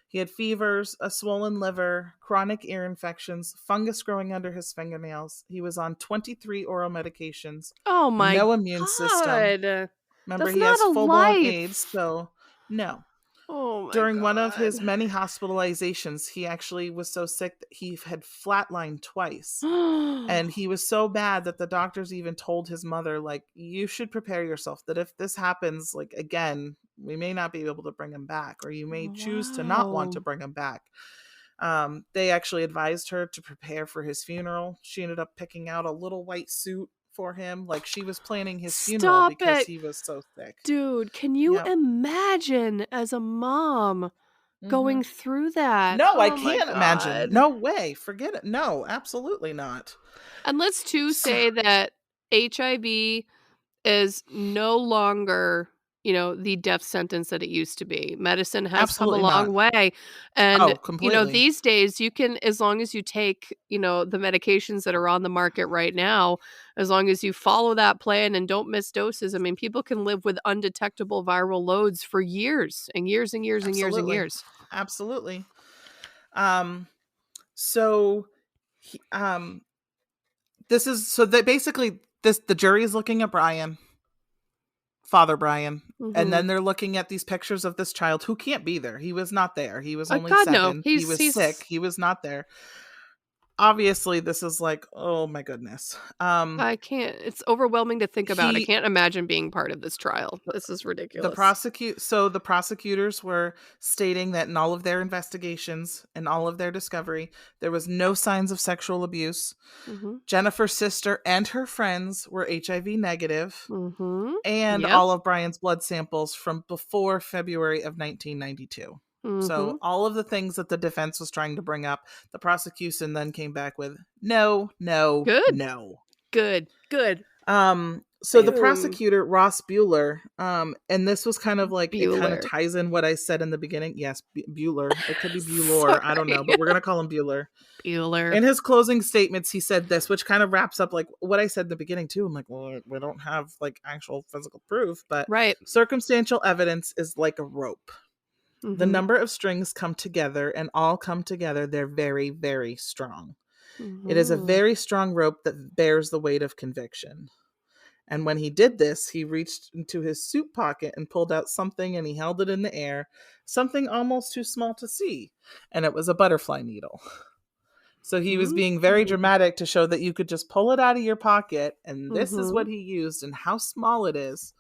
He had fevers, a swollen liver, chronic ear infections, fungus growing under his fingernails. He was on 23 oral medications, Oh my no immune system. god. Remember, That's he not has a full blown AIDS, life. so no. Oh my During one of god. his many hospitalizations, he actually was so sick that he had flatlined twice. And he was so bad that the doctors even told his mother, like, you should prepare yourself that if this happens, like, again, we may not be able to bring him back, or you may choose to not want to Wow. bring him back. They actually advised her to prepare for his funeral. She ended up picking out a little white suit for him. Like, she was planning his funeral Stop because it. he was so sick. Dude, can you Yep. imagine as a mom Hmm. going through that? No, I Oh my can't imagine. god. No way. Forget it. No, absolutely not. And let's too So, say that HIV is no longer, the death sentence that it used to be. Medicine has come a absolutely long not. way. And, Oh, completely. these days you can, as long as you take, the medications that are on the market right now, as long as you follow that plan and don't miss doses, I mean, people can live with undetectable viral loads for years and years and years and years and Absolutely. years. Absolutely. Um, so he, this is so that basically the jury is looking at Brryan, Father Brryan, and Mhm. then they're looking at these pictures of this child who can't be there. He was not there. He was only God, no. 7. He He's was sick. he's He was not there. Obviously, this is like, oh my goodness. I can't, it's overwhelming to think about. I He can't imagine being part of this trial. This is ridiculous. the prosecutors were stating that in all of their investigations and all of their discovery, there was no signs of sexual abuse. Mhm. Jennifer's sister and her friends were HIV negative, Mhm. and Yep. all of Bryan's blood samples from before February of 1992. So Mhm. all of the things that the defense was trying to bring up, the prosecution then came back with no, no, Good. no. Good. Good. So the Boom. prosecutor, Ross Bueller, and this was kind of like, it kind of Bueller. ties in what I said in the beginning. Yes, Bueller. It could be Bueller. I don't Sorry. know, but we're going to call him Bueller. Bueller. In his closing statements, he said this, which kind of wraps up like what I said in the beginning too. I'm like, well, we don't have like actual physical proof, but Right. circumstantial evidence is like a rope. The Mhm. number of strings come together and all come together. They're very, very strong. It is a Mhm. very strong rope that bears the weight of conviction. And when he did this, he reached into his suit pocket and pulled out something and he held it in the air, something almost too small to see. And it was a butterfly needle. So he was Mm. being very dramatic to show that you could just pull it out of your pocket, and this is what Mhm. he used and how small it is.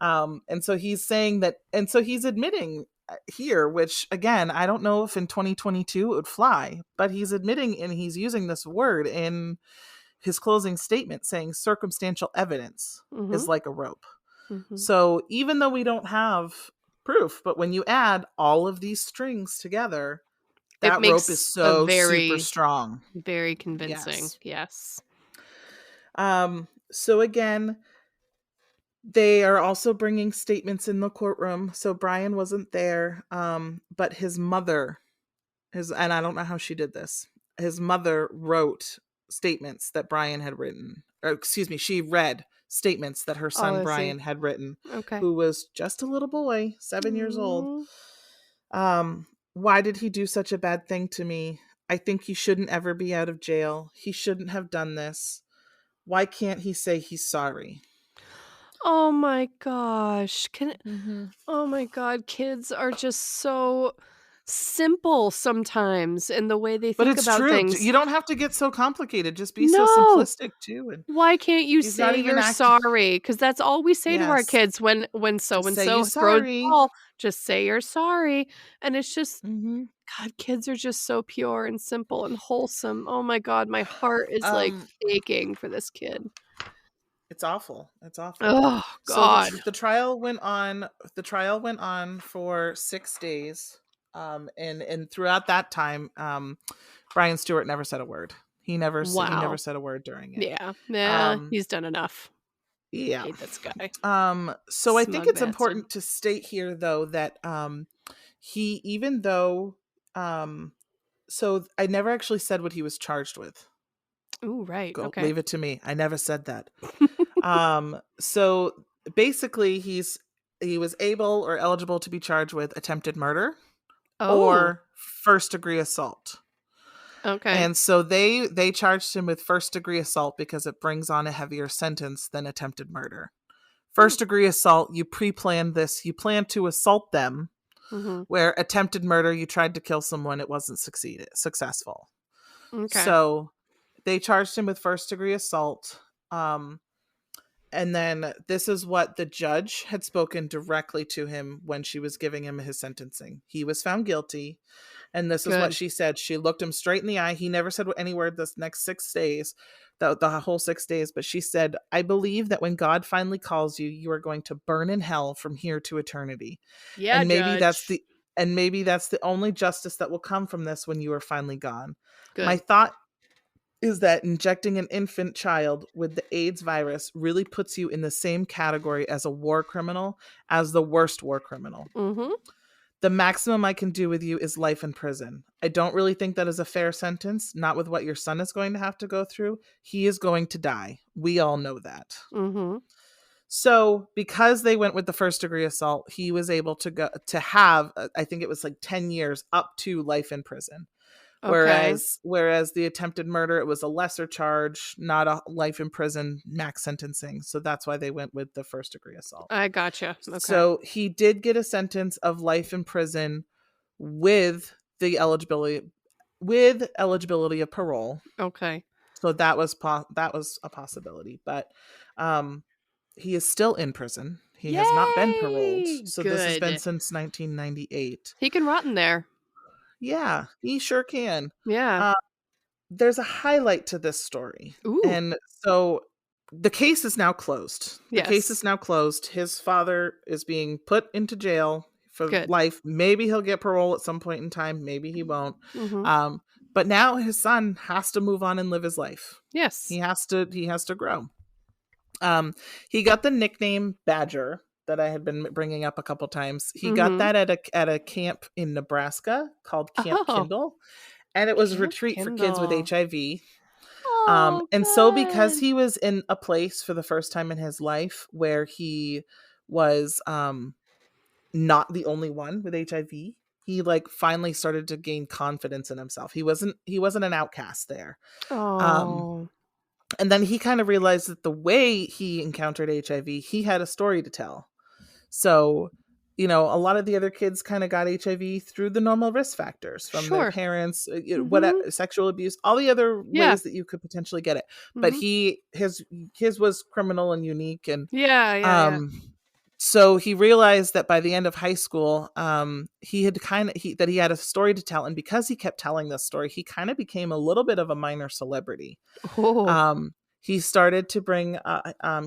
And so he's saying that, and so he's admitting here, which again, I don't know if in 2022 it would fly, but he's admitting and he's using this word in his closing statement saying circumstantial evidence Mhm. is like a rope. Mhm. So even though we don't have proof, but when you add all of these strings together, It that rope is makes a so super very, strong. very convincing. Yes. Yes. So again, they are also bringing statements in the courtroom. So Brryan wasn't there, but his mother, and I don't know how she did this. His mother wrote statements that Brryan had written. Or excuse me, she read statements that her Oh, son I see. Brryan had written, Okay. who was just a little boy, 7 years old. Mm. Why did he do such a bad thing to me? I think he shouldn't ever be out of jail. He shouldn't have done this. Why can't he say he's sorry? Oh my gosh. Hmm. Oh my god, kids are just so simple sometimes in the way they But think it's about true. things. You don't have to get so complicated. Just be so No! simplistic too. And Why can't you he's not say even you're acting. sorry? Because that's all we say to our Yes. kids when so Just and say you so throws the sorry. ball, just say you're sorry, and it's just Hmm. God, kids are just so pure and simple and wholesome. Oh my god, my heart is, like, Um, aching for this kid. it's awful. It's awful. Oh So god. the trial went on. The trial went on for 6 days. And throughout that time, Brryan Stewart never said a word. He never Wow. said a word during it. Yeah. Yeah, Um, he's done enough. yeah. Hate this guy. So I think Smug it's bastard. important to state here though that he even though so I never actually said what he was charged with. Ooh, right, Go okay. leave it to me. I never said that. So basically he was able or eligible to be charged with attempted murder Oh, or first degree assault. okay. And so they charged him with first degree assault because it brings on a heavier sentence than attempted murder. Hmm, First degree assault, you pre-planned this, you plan to assault them, mhm, where attempted murder, you tried to kill someone, it wasn't successful. okay. So they charged him with first degree assault. And then this is what the judge had spoken directly to him when she was giving him his sentencing. He was found guilty. And this is what Good. she said. She looked him straight in the eye. He never said any word this next 6 days, the whole 6 days. But she said, I believe that when God finally calls you, you are going to burn in hell from here to eternity. Yeah, And maybe that's judge. the and maybe that's the only justice that will come from this when you are finally gone. My Good. thought is that injecting an infant child with the AIDS virus really puts you in the same category as a war criminal, as the worst war criminal. Mhm. The maximum I can do with you is life in prison. I don't really think that is a fair sentence, not with what your son is going to have to go through. He is going to die. We all know that. Mhm. So, because they went with the first degree assault, he was able to go to have I think it was like 10 years up to life in prison. Okay. Whereas the attempted murder, it was a lesser charge, not a life in prison max sentencing. So that's why they went with the first degree assault. I gotcha. Okay. So he did get a sentence of life in prison with the eligibility of parole. Okay. So that was a possibility, but um he is still in prison. He has not been paroled. Yay! So this has been Good. since 1998. He can rot in there. Yeah, he sure can. Yeah. Uh, there's a highlight to this story. Ooh. And so the case is now closed. The case Yes. is now closed. His father is being put into jail for Good. life. Maybe he'll get parole at some point in time. Maybe he won't. Mhm. Um, but now his son has to move on and live his life. Yes. He has to grow. Um, he got the nickname Badger that I had been bringing up a couple times. He got Mhm. that at a camp in Nebraska called Camp Oh, Kindle, and it was a Camp retreat for kids with Kindle. HIV. Oh, And so because good. he was in a place for the first time in his life where he was not the only one with HIV, he like finally started to gain confidence in himself. He wasn't an outcast there. Um Oh, and then he kind of realized that the way he encountered HIV, he had a story to tell. So, a lot of the other kids kind of got HIV through the normal risk factors from their sure. parents, what Mhm. sexual abuse, all the other Yeah. ways that you could potentially get it. But Mhm. his was criminal and unique, and Yeah, yeah, yeah. um, so he realized that by the end of high school, he had that he had a story to tell, and because he kept telling this story, he kind of became a little bit of a minor celebrity. Oh, Um, He started to bring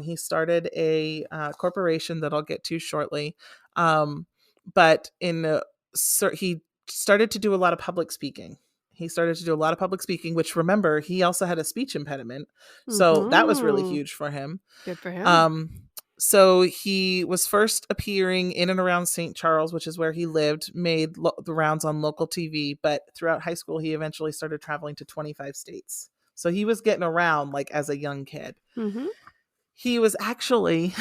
he started a corporation that I'll get to shortly. But he started to do a lot of public speaking. He started to do a lot of public speaking, which, remember, he also had a speech impediment. So that was really Mhm. huge for him. Good for him. Um, so he was first appearing in and around St. Charles, which is where he lived, made the rounds on local TV. But throughout high school, he eventually started traveling to 25 states. So he was getting around like as a young kid. Mhm. He was actually,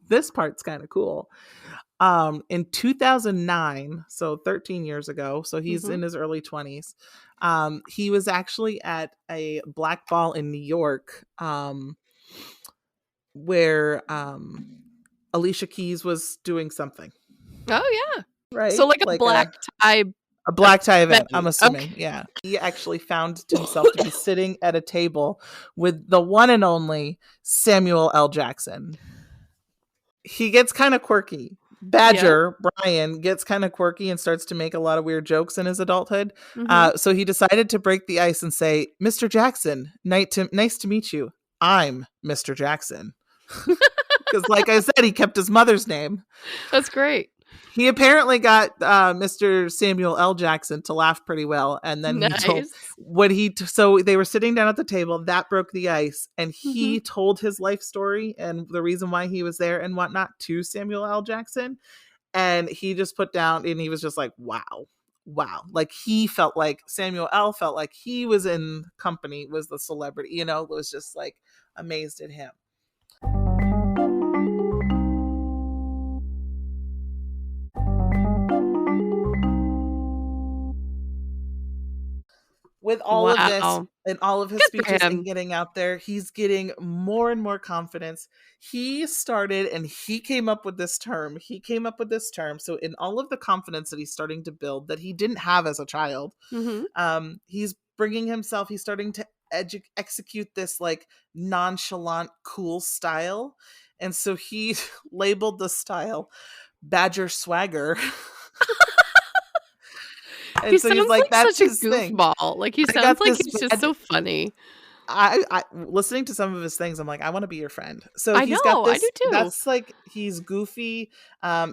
this part's kind of cool. In 2009, so 13 years ago, so he's Mhm. in his early 20s. He was actually at a black ball in New York, where Alicia Keys was doing something, Oh, yeah. So, right? like a Like black tie a black tie event, I'm event. assuming. Okay. Yeah. He actually found himself to be sitting at a table with the one and only Samuel L. Jackson. He gets kind of quirky. Yeah. Badger, Brryan, gets kind of quirky and starts to make a lot of weird jokes in his adulthood. Mhm. So he decided to break the ice and say, Mr. Jackson, nice to meet you. I'm Mr. Jackson. Because, like I said, he kept his mother's name. That's great. He apparently got Mr. Samuel L. Jackson to laugh pretty well, and then he told Nice. so they were sitting down at the table. That broke the ice, and Mhm. he told his life story and the reason why he was there and whatnot to Samuel L. Jackson, and he just put down, and he was just like, "Wow, wow!" Like he felt like Samuel L. felt like he was in company, was the celebrity, was just like amazed at him. With all of this Wow. and all of his Good for speeches and him. getting out there, he's getting more and more confidence. He started and he came up with this term. He came up with this term. So in all of the confidence that he's starting to build that he didn't have as a child, Mhm. he's bringing himself, he's starting to execute this like nonchalant, cool style. And so he labeled the style Badger Swagger. He And so he's sounds like, like that's such a his thing. goofball. Like, he I sounds got like this he's just so funny. I listening to some of his things, I'm like, I want to be your friend. So I he's got know, I do this. too. That's like he's goofy.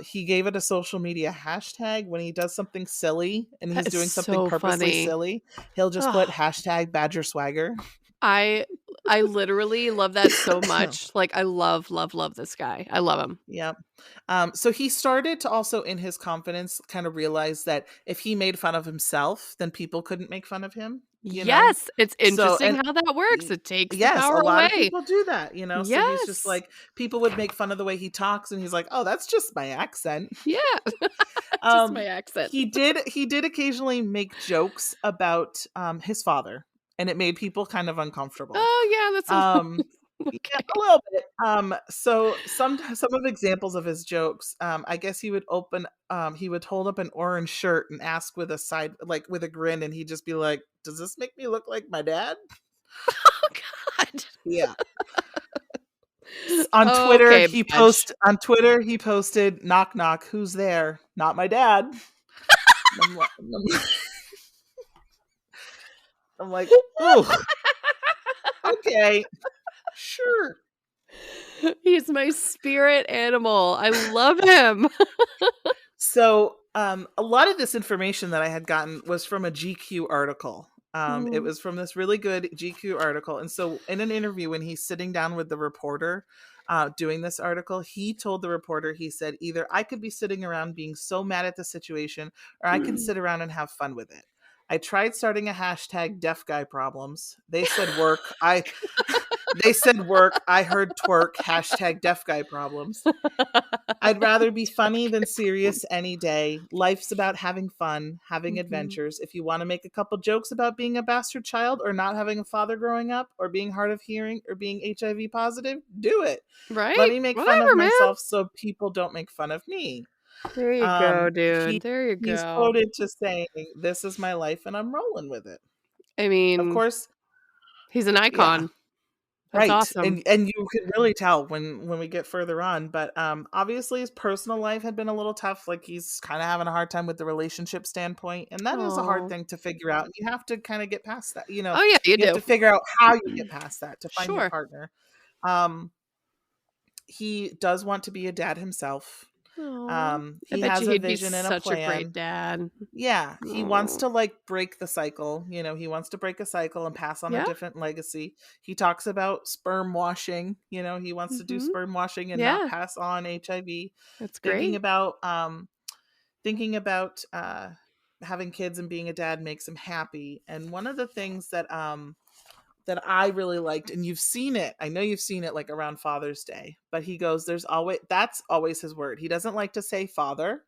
He gave it a social media hashtag when he does something silly and That he's is doing something so purposely funny. silly. He'll just put Ugh. hashtag Badger Swagger. I I literally love that so much. Like, I love, love, love this guy. I love him. Yeah. So he started to also, in his confidence, kind of realize that if he made fun of himself, then people couldn't make fun of him. You know. Yes, it's So interesting and how that works. y- It takes the yes, a power lot of away. people do that. So he's just Yes. like people would make fun of the way he talks, and he's like, "Oh, that's just my accent." Yeah. Just my accent. He did occasionally make jokes about his father, and it made people kind of uncomfortable. Oh, yeah, that's a Um, yeah, okay. a little bit. So some of examples of his jokes, I guess he would hold up an orange shirt and ask with a side, like with a grin, and he'd just be like, "Does this make me look like my dad?" Oh, God. Yeah. Okay, Badge. On Twitter he posted, "Knock knock, who's there? Not my dad." And I'm like, "Ooh, okay, sure." He's my spirit animal. I love him. So, a lot of this information that I had gotten was from a GQ article. It Mm. was from this really good GQ article. And so, in an interview, when he's sitting down with the reporter doing this article, he told the reporter, he said, either I could be sitting around being so mad at the situation, or I can sit around and have fun with it. I tried starting a hashtag deaf guy problems. They said work. They said work. I heard twerk. Hashtag deaf guy problems. I'd rather be funny than serious any day. Life's about having fun, having Mhm. adventures. If you want to make a couple jokes about being a bastard child or not having a father growing up or being hard of hearing or being HIV positive, do it. Let Right? me make fun of Whatever, man. myself so people don't make fun of me. There you go, He dude. There you he's go. quoted to saying, "This is my life and I'm rolling with it." I Of mean, course, he's an yeah. icon. That's Right, awesome. and you can really tell when we get further on, but, obviously his personal life had been a little tough, like, he's kinda having a hard time with the relationship standpoint, and that is a hard Oh. thing to figure out, you have to kinda get past that, Oh, yeah, you you have to do. figure out how you get past that to find your Sure. partner. Um, he does want to be a dad himself. Oh, I He bet you has a he'd be vision and a such a great plan. dad. Yeah, he wants Oh. to, like, break the cycle, he wants to break a cycle and pass on a Yeah? different legacy. He talks about sperm washing, he wants to do Mhm. sperm washing and not Yeah, pass on HIV, that's thinking great. about, um thinking about, having kids and being a dad makes him happy, and one of the things that I really liked, and you've seen it. I know you've seen it like around Father's Day, but he goes, that's always his word. He doesn't like to say father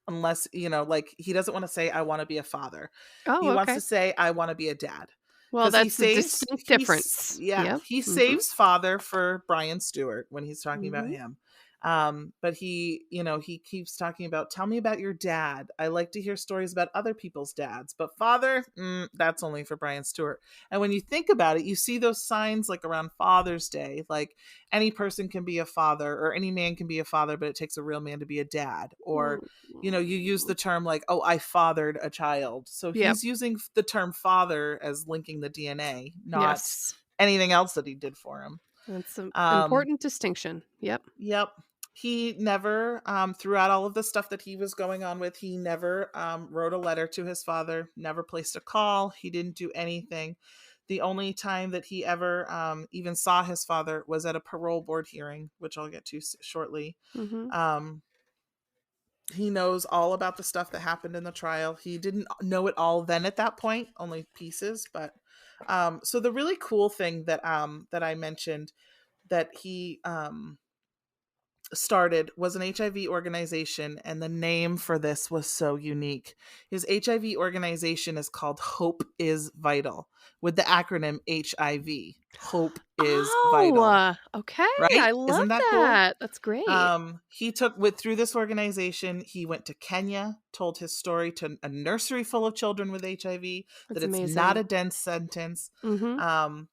unless, like he doesn't want to say, I want to be a father. Oh, He wants okay. to say, I want to be a dad. Well, Cause that's a distinct difference. yeah, Yep. he Mhm. saves father for Brryan Stewart when he's talking about Mhm. him. But he keeps talking about, tell me about your dad. I like to hear stories about other people's dads, but father, that's only for Brryan Stewart. And when you think about it, you see those signs like around Father's Day, like any person can be a father or any man can be a father, but it takes a real man to be a dad. Or, you use the Mm. term like, oh, I fathered a child. So Yep. he's using the term father as linking the DNA, not Yes. anything else that he did for him. That's an Um, important distinction. Yep. Yep. He never, throughout all of the stuff that he was going on with, he never wrote a letter to his father, never placed a call. He didn't do anything. The only time that he ever even saw his father was at a parole board hearing, which I'll get to shortly. Mhm. Um, he knows all about the stuff that happened in the trial. He didn't know it all then at that point, only pieces. But so the really cool thing that I mentioned that he started was an HIV organization, and the name for this was so unique. His HIV organization is called Hope is Vital, with the acronym HIV. Hope is Vital, Oh, okay. right? I love Isn't that cool? that. That's great. He took with through this organization, he went to Kenya, told his story to a nursery full of children with HIV, that That's it's not amazing. a dense sentence. Mhm. Um,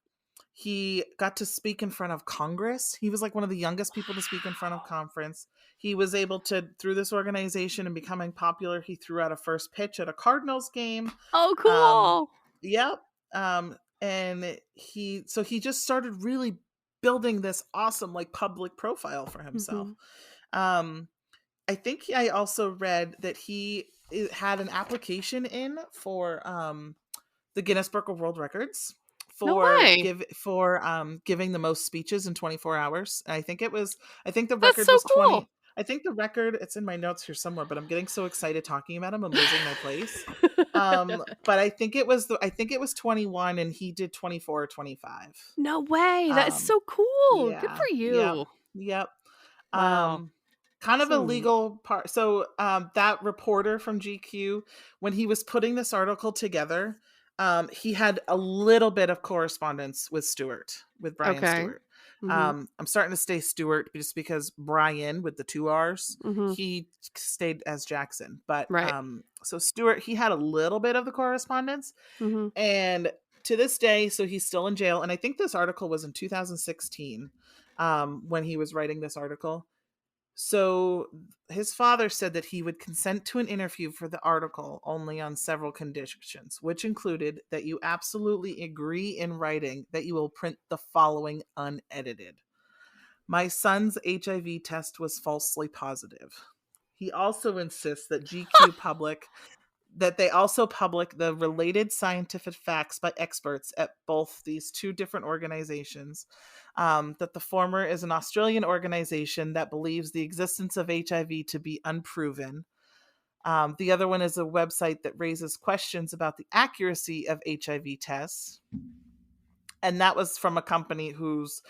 he got to speak in front of Congress. He was like one of the youngest people to speak in front of Wow. conference. He was able to, through this organization and becoming popular, he threw out a first pitch at a Cardinals game. Oh, Um, cool. yep. And he just started really building this awesome like public profile for himself. Mhm. Um, I think I also read that had an application in for the Guinness Book of World Records No for way. giving the most speeches in 24 hours. And I think the That's record so was cool. 20. I think the record, it's in my notes here somewhere, but I'm getting so excited talking about him, I'm losing my place. But I think it was 21 and he did 24 or 25. No way. That is Um, so cool. Good yeah. for Yep. you. Yep. Wow. Um, Kind of a So legal part. So, that reporter from GQ, when he was putting this article together, he had a little bit of correspondence with Brryan okay. Stewart. Mhm. I'm starting to stay Stewart just because Brryan with the two R's, Mhm. he stayed as Jackson. But Right. so Stewart, he had a little bit of the correspondence, Mhm. and to this day, so he's still in jail. And I think this article was in 2016 when he was writing this article. So his father said that he would consent to an interview for the article only on several conditions, which included that you absolutely agree in writing that you will print the following unedited. My son's HIV test was falsely positive. He also insists that they also public the related scientific facts by experts at both these two different organizations. That the former is an Australian organization that believes the existence of HIV to be unproven. The other one is a website that raises questions about the accuracy of HIV tests. And that was from a company whose,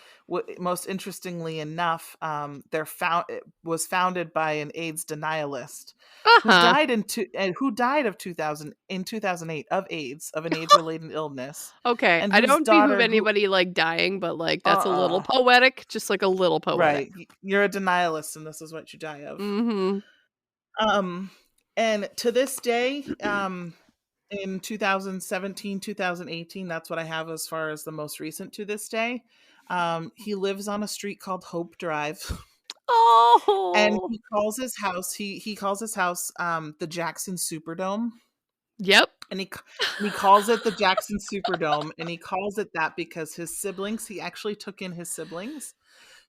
most interestingly enough, it was founded by an AIDS denialist Uh-huh. who died of 2008 of AIDS, of an AIDS related illness, Okay. and I whose don't behoove daughter who anybody, like, dying, but, like, that's a little uh poetic, just, like, a little poetic. right, you're a denialist and this is what you die of. Mhm. Um, and to this day, in 2017, 2018, that's what I have as far as the most recent to this day. He lives on a street called Hope Drive. And Oh! he calls his house he calls his house, the Jackson Superdome, Yep. and he calls it the Jackson Superdome, and he calls it that because his siblings he actually took in his siblings.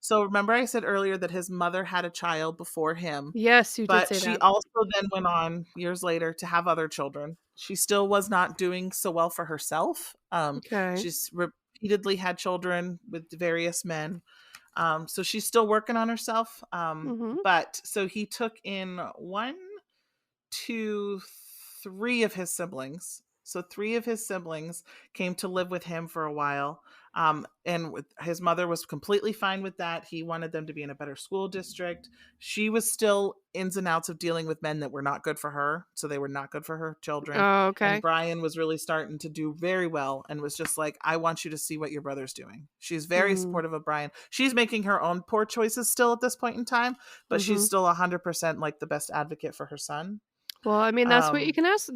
So remember I said earlier that his mother had a child before him, Yes, you did but say she that. also then went on years later to have other children. She still was not doing so well for herself. Okay. She's repeatedly had children with various men. So she's still working on herself. Mhm. But so he took in one, two, three of his siblings. So three of his siblings came to live with him for a while. His mother was completely fine with that. He wanted them to be in a better school district. She was still ins and outs of dealing with men that were not good for her. So they were not good for her children. Oh, And okay. Brryan was really starting to do very well and was just like, I want you to see what your brother's doing. She's very Mm. supportive of Brryan. She's making her own poor choices still at this point in time, but she's Mhm. still 100% like the best advocate for her son. Well, I mean, that's what you Um, can ask.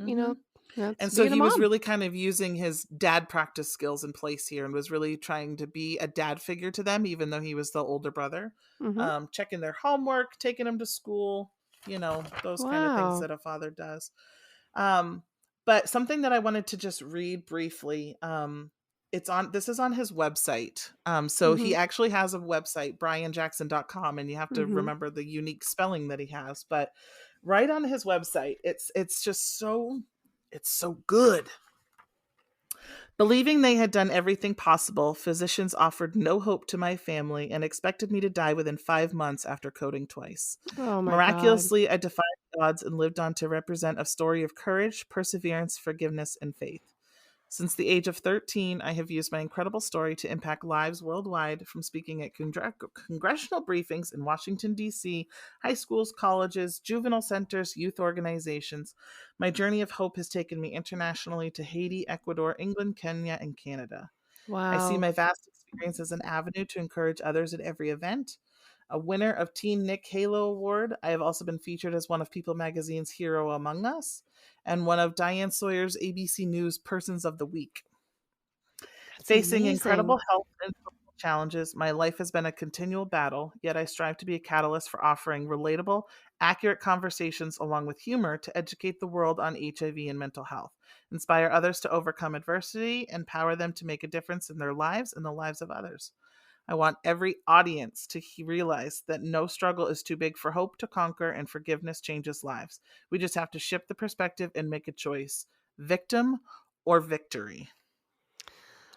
mhm. That's And so being a he was mom. really kind of using his dad practice skills in place here and was really trying to be a dad figure to them, even though he was the older brother. Mhm. Checking their homework, taking them to school, those kind of things Wow. that a father does. Um, but something that I wanted to just read briefly, this is on his website. So he Mhm. actually has a website, bryanjackson.com, and you have to Mhm. remember the unique spelling that he has. But right on his website, it's just it's so good. Believing they had done everything possible, physicians offered no hope to my family and expected me to die within 5 months after coding twice. Oh my god. Miraculously, I defied the odds and lived on to represent a story of courage, perseverance, forgiveness, and faith. Since the age of 13, I have used my incredible story to impact lives worldwide, from speaking at congressional briefings in Washington, D.C., high schools, colleges, juvenile centers, youth organizations. My journey of hope has taken me internationally to Haiti, Ecuador, England, Kenya, and Canada. I see Wow. my vast experience as an avenue to encourage others at every event. A winner of Teen Nick Halo Award, I have also been featured as one of People Magazine's Hero Among Us and one of Diane Sawyer's ABC News Persons of the Week. That's Facing amazing. incredible health and social challenges, my life has been a continual battle, yet I strive to be a catalyst for offering relatable, accurate conversations along with humor to educate the world on HIV and mental health, inspire others to overcome adversity, empower them to make a difference in their lives and the lives of others. I want every audience to realize that no struggle is too big for hope to conquer and forgiveness changes lives. We just have to shift the perspective and make a choice: victim or victory.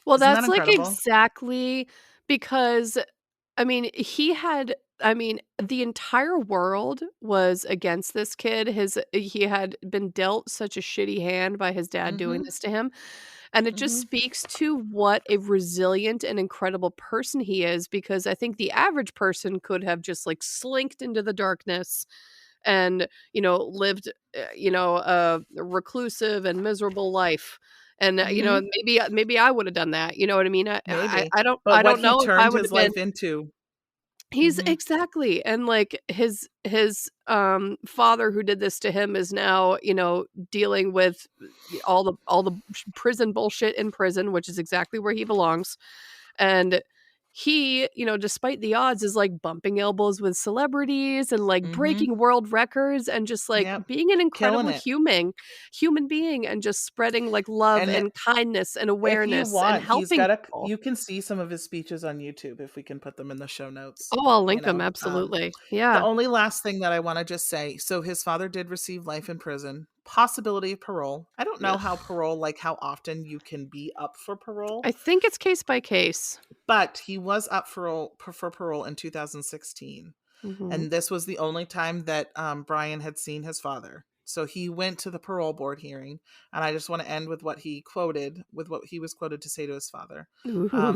Well, Isn't that that's like incredible? exactly because I mean, the entire world was against this kid. He had been dealt such a shitty hand by his dad doing Mhm. this to him, and it just Mhm. speaks to what a resilient and incredible person he is, because I think the average person could have just, like, slinked into the darkness and, lived, a reclusive and miserable life, and, Mhm. maybe I would have done that, you know what I mean? Maybe. But I what don't he know if I turned would his have been. life into. He's Mhm. exactly, and, like, his father who did this to him is now, dealing with all the prison bullshit in prison, which is exactly where he belongs, and he, despite the odds, is, like, bumping elbows with celebrities and, like, Mhm. breaking world records and just, like, Yep. being an Killing incredible it. human being and just spreading, like, love And and kindness and if you awareness and want, helping people. you can see some of his speeches on YouTube if we can put them in the show notes, Oh, I'll you link him, know? absolutely. The Yeah. only last thing that I wanna just say, so his father did receive life in prison, possibility of parole. I don't know how Ugh. parole like, how often you can be up for parole, I think it's case by case. but he was up for parole in 2016. Mhm. And this was the only time that Brryan had seen his father. So he went to the parole board hearing, and I just want to end with what he was quoted to say to his father.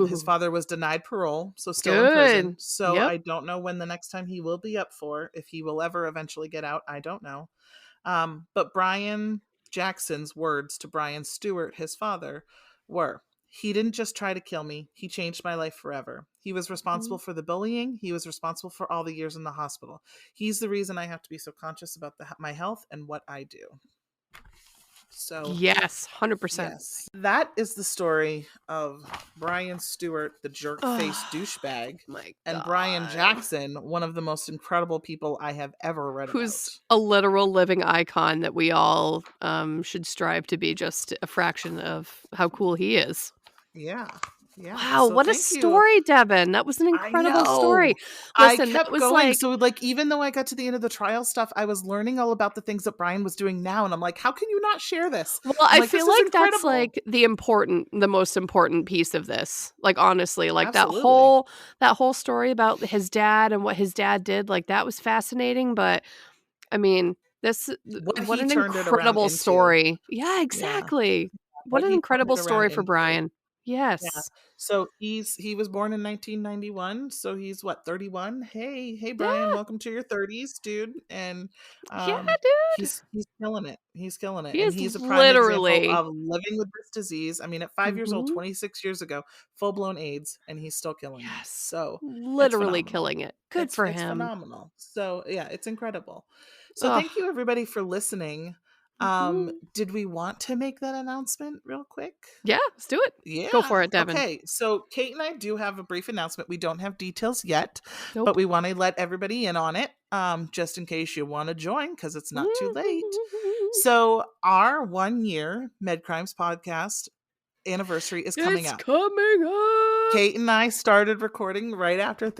His Ooh, father was denied parole, so still in prison. good. So Yep. I don't know when the next time he will be up for. If he will ever eventually get out, I don't know. But Brryan Jackson's words to Brryan Stewart, his father, were: he didn't just try to kill me, he changed my life forever. He was responsible Mhm. for the bullying, he was responsible for all the years in the hospital. He's the reason I have to be so conscious about my health and what I do. So Yes, 100%. yes, that is the story of Brryan Stewart, the Oh jerk-faced douchebag, my and Brryan god. Jackson, one of the most incredible people I have ever read Who's about. a literal living icon that we all, should strive to be just a fraction of how cool he is. Yeah, yeah. Wow, So what a thank you. story, Devin. That was an I incredible story. know. I Listen, that kept was going. like So, like, even though I got to the end of the trial stuff, I was learning all about the things that Brryan was doing now, and I'm like, "How can you not share this?" well, I'm I like, feel "This is like that's incredible." like the most important piece of this. Like, honestly, like Absolutely. that whole story about his dad and what his dad did, like, that was fascinating, but I mean, What what he an turned it around incredible into. story. Yeah, Yeah. exactly. What What an he turned incredible it around story for into. Brryan. Yeah. Yes. So he was born in 1991, so he's what, 31? Hey, hey Brryan, Yeah. welcome to your 30s, dude. And Yeah, um dude. he's killing it. He's killing it. He And is he's a prime example literally of living with this disease. I mean, at 5 years old, Mhm. 26 years ago, full-blown AIDS, and he's still killing it. Yes. So, it's Literally phenomenal. killing it. Good for It's him. phenomenal. So, yeah, it's incredible. So, Ugh. thank you everybody for listening. Mhm. Did we want to make that announcement real quick? Yeah, let's do it. Go Yeah. for it, Devin. Okay. So Kate and I do have a brief announcement. We don't have details yet, but Nope. we want to let everybody in on it, just in case you want to join because it's not too late. So our 1 year Med Crimes podcast anniversary is coming It's up. coming up. Kate and I started recording right after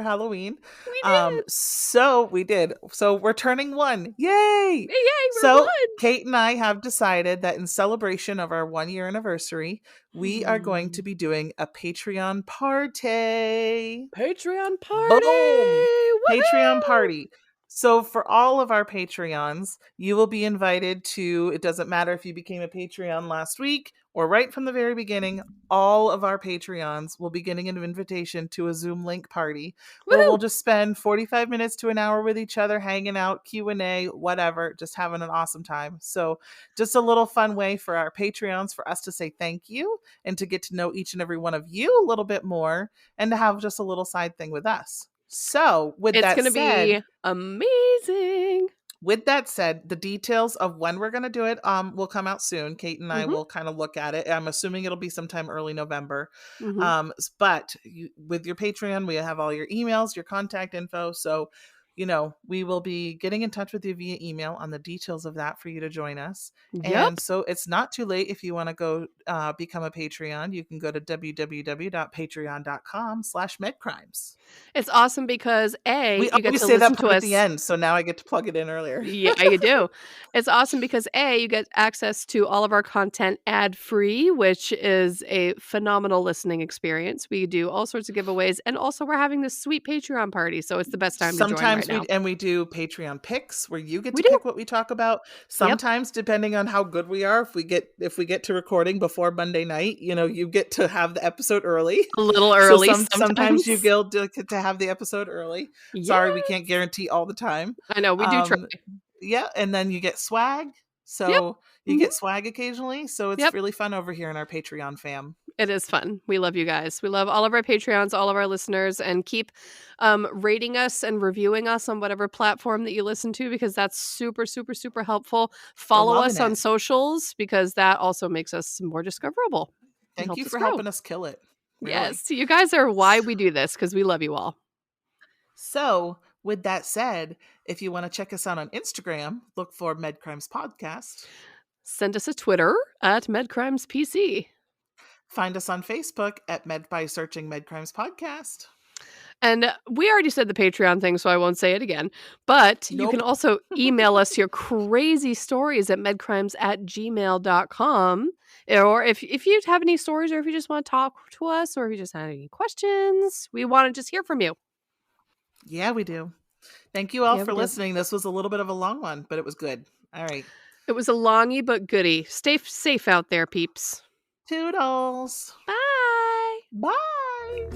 Halloween. We did. So we did. So we're turning 1. Yay! Yay, we're So one. Kate and I have decided that in celebration of our 1 year anniversary, we are going to Hmm. be doing a Patreon party. Patreon party. Boom! Patreon Woohoo! party. So for all of our Patreons, you will be invited to, it doesn't matter if you became a Patreon last week or right from the very beginning, all of our Patreons will be getting an invitation to a Zoom link party where we'll Woohoo! just spend 45 minutes to an hour with each other, hanging out, Q&A, whatever, just having an awesome time. So just a little fun way for our Patreons for us to say thank you and to get to know each and every one of you a little bit more and to have just a little side thing with us. So, It's gonna be amazing. with that said, the details of when we're going to do it will come out soon. Kate and I Mhm, will kind of look at it. I'm assuming it'll be sometime early November. mhm. But with your Patreon, we have all your emails, your contact info. So, we will be getting in touch with you via email on the details of that for you to join us. And Yep. so it's not too late if you want to go become a Patreon. You can go to www.patreon.com/medcrimes. It's awesome because, A, We you get always to say listen that to part at the us. end, so now I get to plug it in earlier. Yeah, you do. It's awesome because, A, you get access to all of our content ad-free, which is a phenomenal listening experience. We do all sorts of giveaways, and also we're having this sweet Patreon party, so it's the best time to join right Sometimes now. we do Patreon picks where you get We to do. pick what we talk about. Yep. Sometimes depending on how good we are, if we get to recording before Monday night, you get to have the episode early. A little So early sometimes you sometimes. get to have the episode early. Sorry, we Yeah. can't guarantee all the time. I know, we do try. Um yeah, and then you get swag. Yep. So you Mhm. get swag occasionally, so it's Yep. really fun over here in our Patreon fam. It is fun. We love you guys. We love all of our Patreons, all of our listeners, and keep rating us and reviewing us on whatever platform that you listen to because that's super, super, super helpful. We're Follow loving us on it. socials because that also makes us more discoverable and Thank helps you us for grow. helping us kill it. Really. Yes, you guys are why we do this because we love you all. So, with that said, if you want to check us out on Instagram, look for Med Crimes Podcast. Send us a Twitter at MedCrimesPC. Find us on Facebook at Med by searching Med Crimes Podcast. And we already said the Patreon thing, so I won't say it again. But you can Nope. also email us your crazy stories at medcrimes@gmail.com. Or if you have any stories or if you just want to talk to us or if you just have any questions, we want to just hear from you. Yeah, we do. Thank you all Yeah, we for do. listening. This was a little bit of a long one, but it was good. All right. It was a longy but goody. Stay safe out there, peeps. Toodles. Bye. Bye.